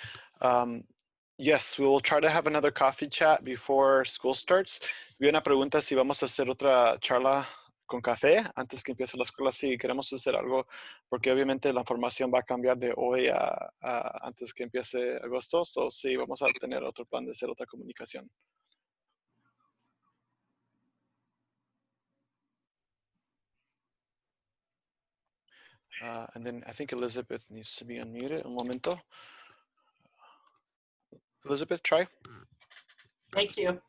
Yes, we will try to have another coffee chat before school starts. Vi una pregunta si vamos a hacer otra charla con café antes que empiece la escuela. Si queremos hacer algo, porque obviamente la información va a cambiar de hoy a antes que empiece agosto. So, sí, vamos a tener otro plan de hacer otra comunicación. And then I think Elizabeth needs to be unmuted. Un momento. Elizabeth, try. Thank you.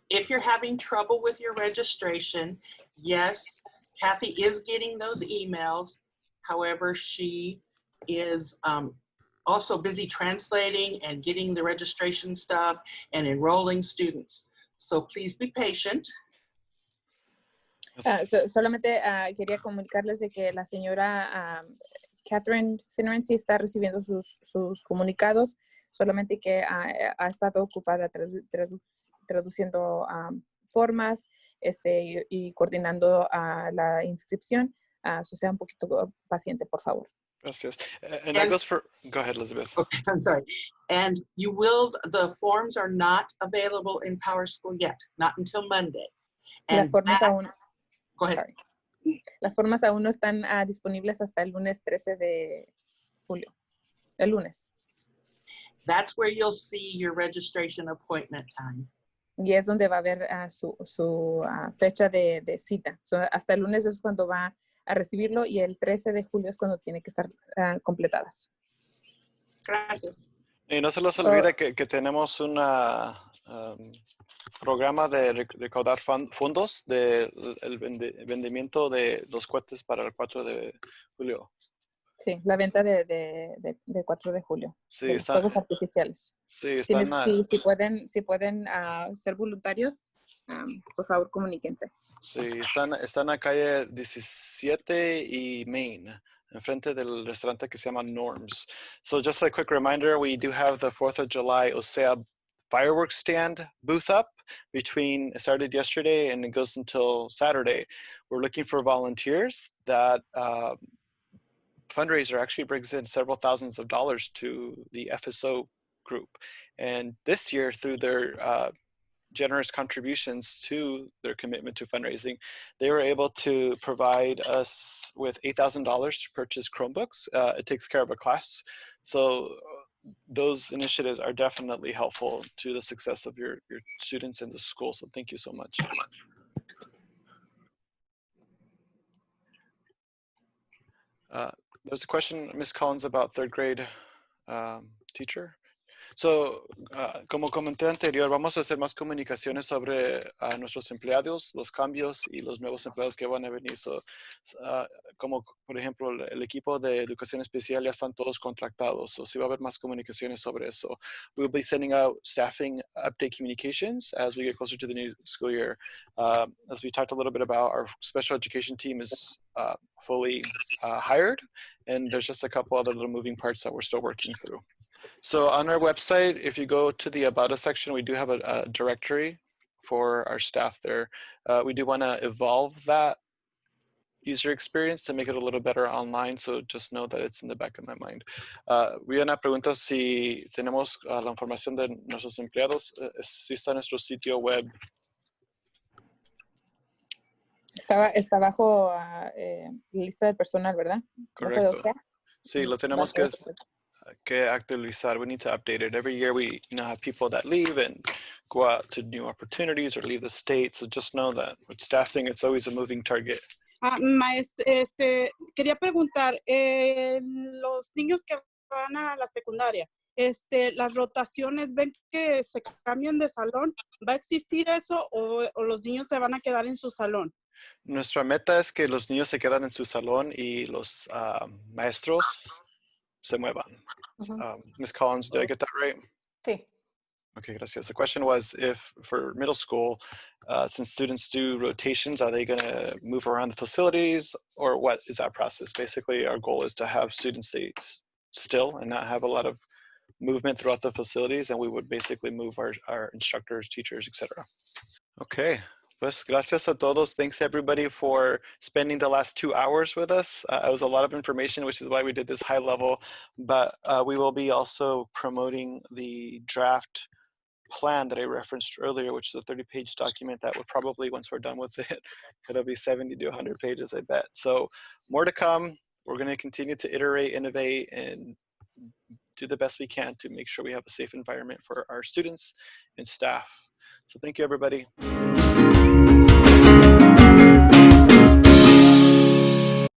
If you're having trouble with your registration, yes, Kathy is getting those emails. However, she is also busy translating and getting the registration stuff and enrolling students. So please be patient. Solamente quería comunicarles de que la señora Catherine Finneran sí está recibiendo sus comunicados, solamente que ha estado ocupada traduciendo formas y coordinando la inscripción. Sea un poquito paciente, por favor. Gracias. And that goes for, go ahead, Elizabeth. Okay, I'm sorry. And the forms are not available in PowerSchool yet, not until Monday. And Las formas aún... Go ahead. Sorry. Las formas aún no están disponibles hasta el lunes 13 de julio. El lunes. That's where you'll see your registration appointment time. Y es donde va a haber su fecha de cita. Hasta el lunes es cuando va a recibirlo y el 13 de julio es cuando tiene que estar completadas. Gracias. Y no se les olvide que tenemos un programa de recaudar fondos del vendimiento de los cohetes para el 4 de julio. Sí, la venta de 4 de julio. Sí, de están, fuegos artificiales. Sí, están, si pueden ser voluntarios, por favor comuníquense. Sí, están en la calle 17 y Main, enfrente del restaurante que se llama Norms. So just a quick reminder, we do have the 4th of July OSEA fireworks stand booth up it started yesterday and it goes until Saturday. We're looking for volunteers. That fundraiser actually brings in several thousands of dollars to the FSO group. And this year, through their generous contributions to their commitment to fundraising, they were able to provide us with $8,000 to purchase Chromebooks. It takes care of a class. So those initiatives are definitely helpful to the success of your students in the school. So thank you so much. There's a question, Ms. Collins, about third grade teacher. So, como comenté anterior, vamos a hacer más comunicaciones sobre nuestros empleados, los cambios y los nuevos empleados que van a venir. So, como por ejemplo, el equipo de educación especial ya están todos contratados. So, sí va a haber más comunicaciones sobre eso. We'll be sending out staffing update communications as we get closer to the new school year. As we talked a little bit about, our special education team is fully hired, and there's just a couple other little moving parts that we're still working through. So on our website, if you go to the About Us section, we do have a directory for our staff there. We do want to evolve that user experience to make it a little better online, so just know that it's in the back of my mind. Rihanna pregunta si tenemos la información de nuestros empleados. Si está en nuestro sitio web. Está bajo lista de personal, ¿verdad? Correcto. Sí, lo tenemos que actualizar. We need to update it. Every year we have people that leave and go out to new opportunities or leave the state. So just know that with staffing, it's always a moving target. Quería preguntar, los niños que van a la secundaria, las rotaciones, ¿ven que se cambian de salón? ¿Va a existir eso o los niños se van a quedar en su salón? Nuestra meta es que los niños se quedan en su salón y los maestros se muevan. Ms. Collins, did I get that right? Sí. Okay, gracias. The question was if for middle school, since students do rotations, are they going to move around the facilities or what is that process? Basically, our goal is to have students stay still and not have a lot of movement throughout the facilities, and we would basically move our instructors, teachers, etc. Okay, Pues gracias a todos. Thanks everybody for spending the last 2 hours with us. It was a lot of information, which is why we did this high level, but we will be also promoting the draft plan that I referenced earlier, which is a 30-page document that would probably, once we're done with it, it'll be 70 to 100 pages, I bet. So more to come. We're going to continue to iterate, innovate, and do the best we can to make sure we have a safe environment for our students and staff. So thank you, everybody.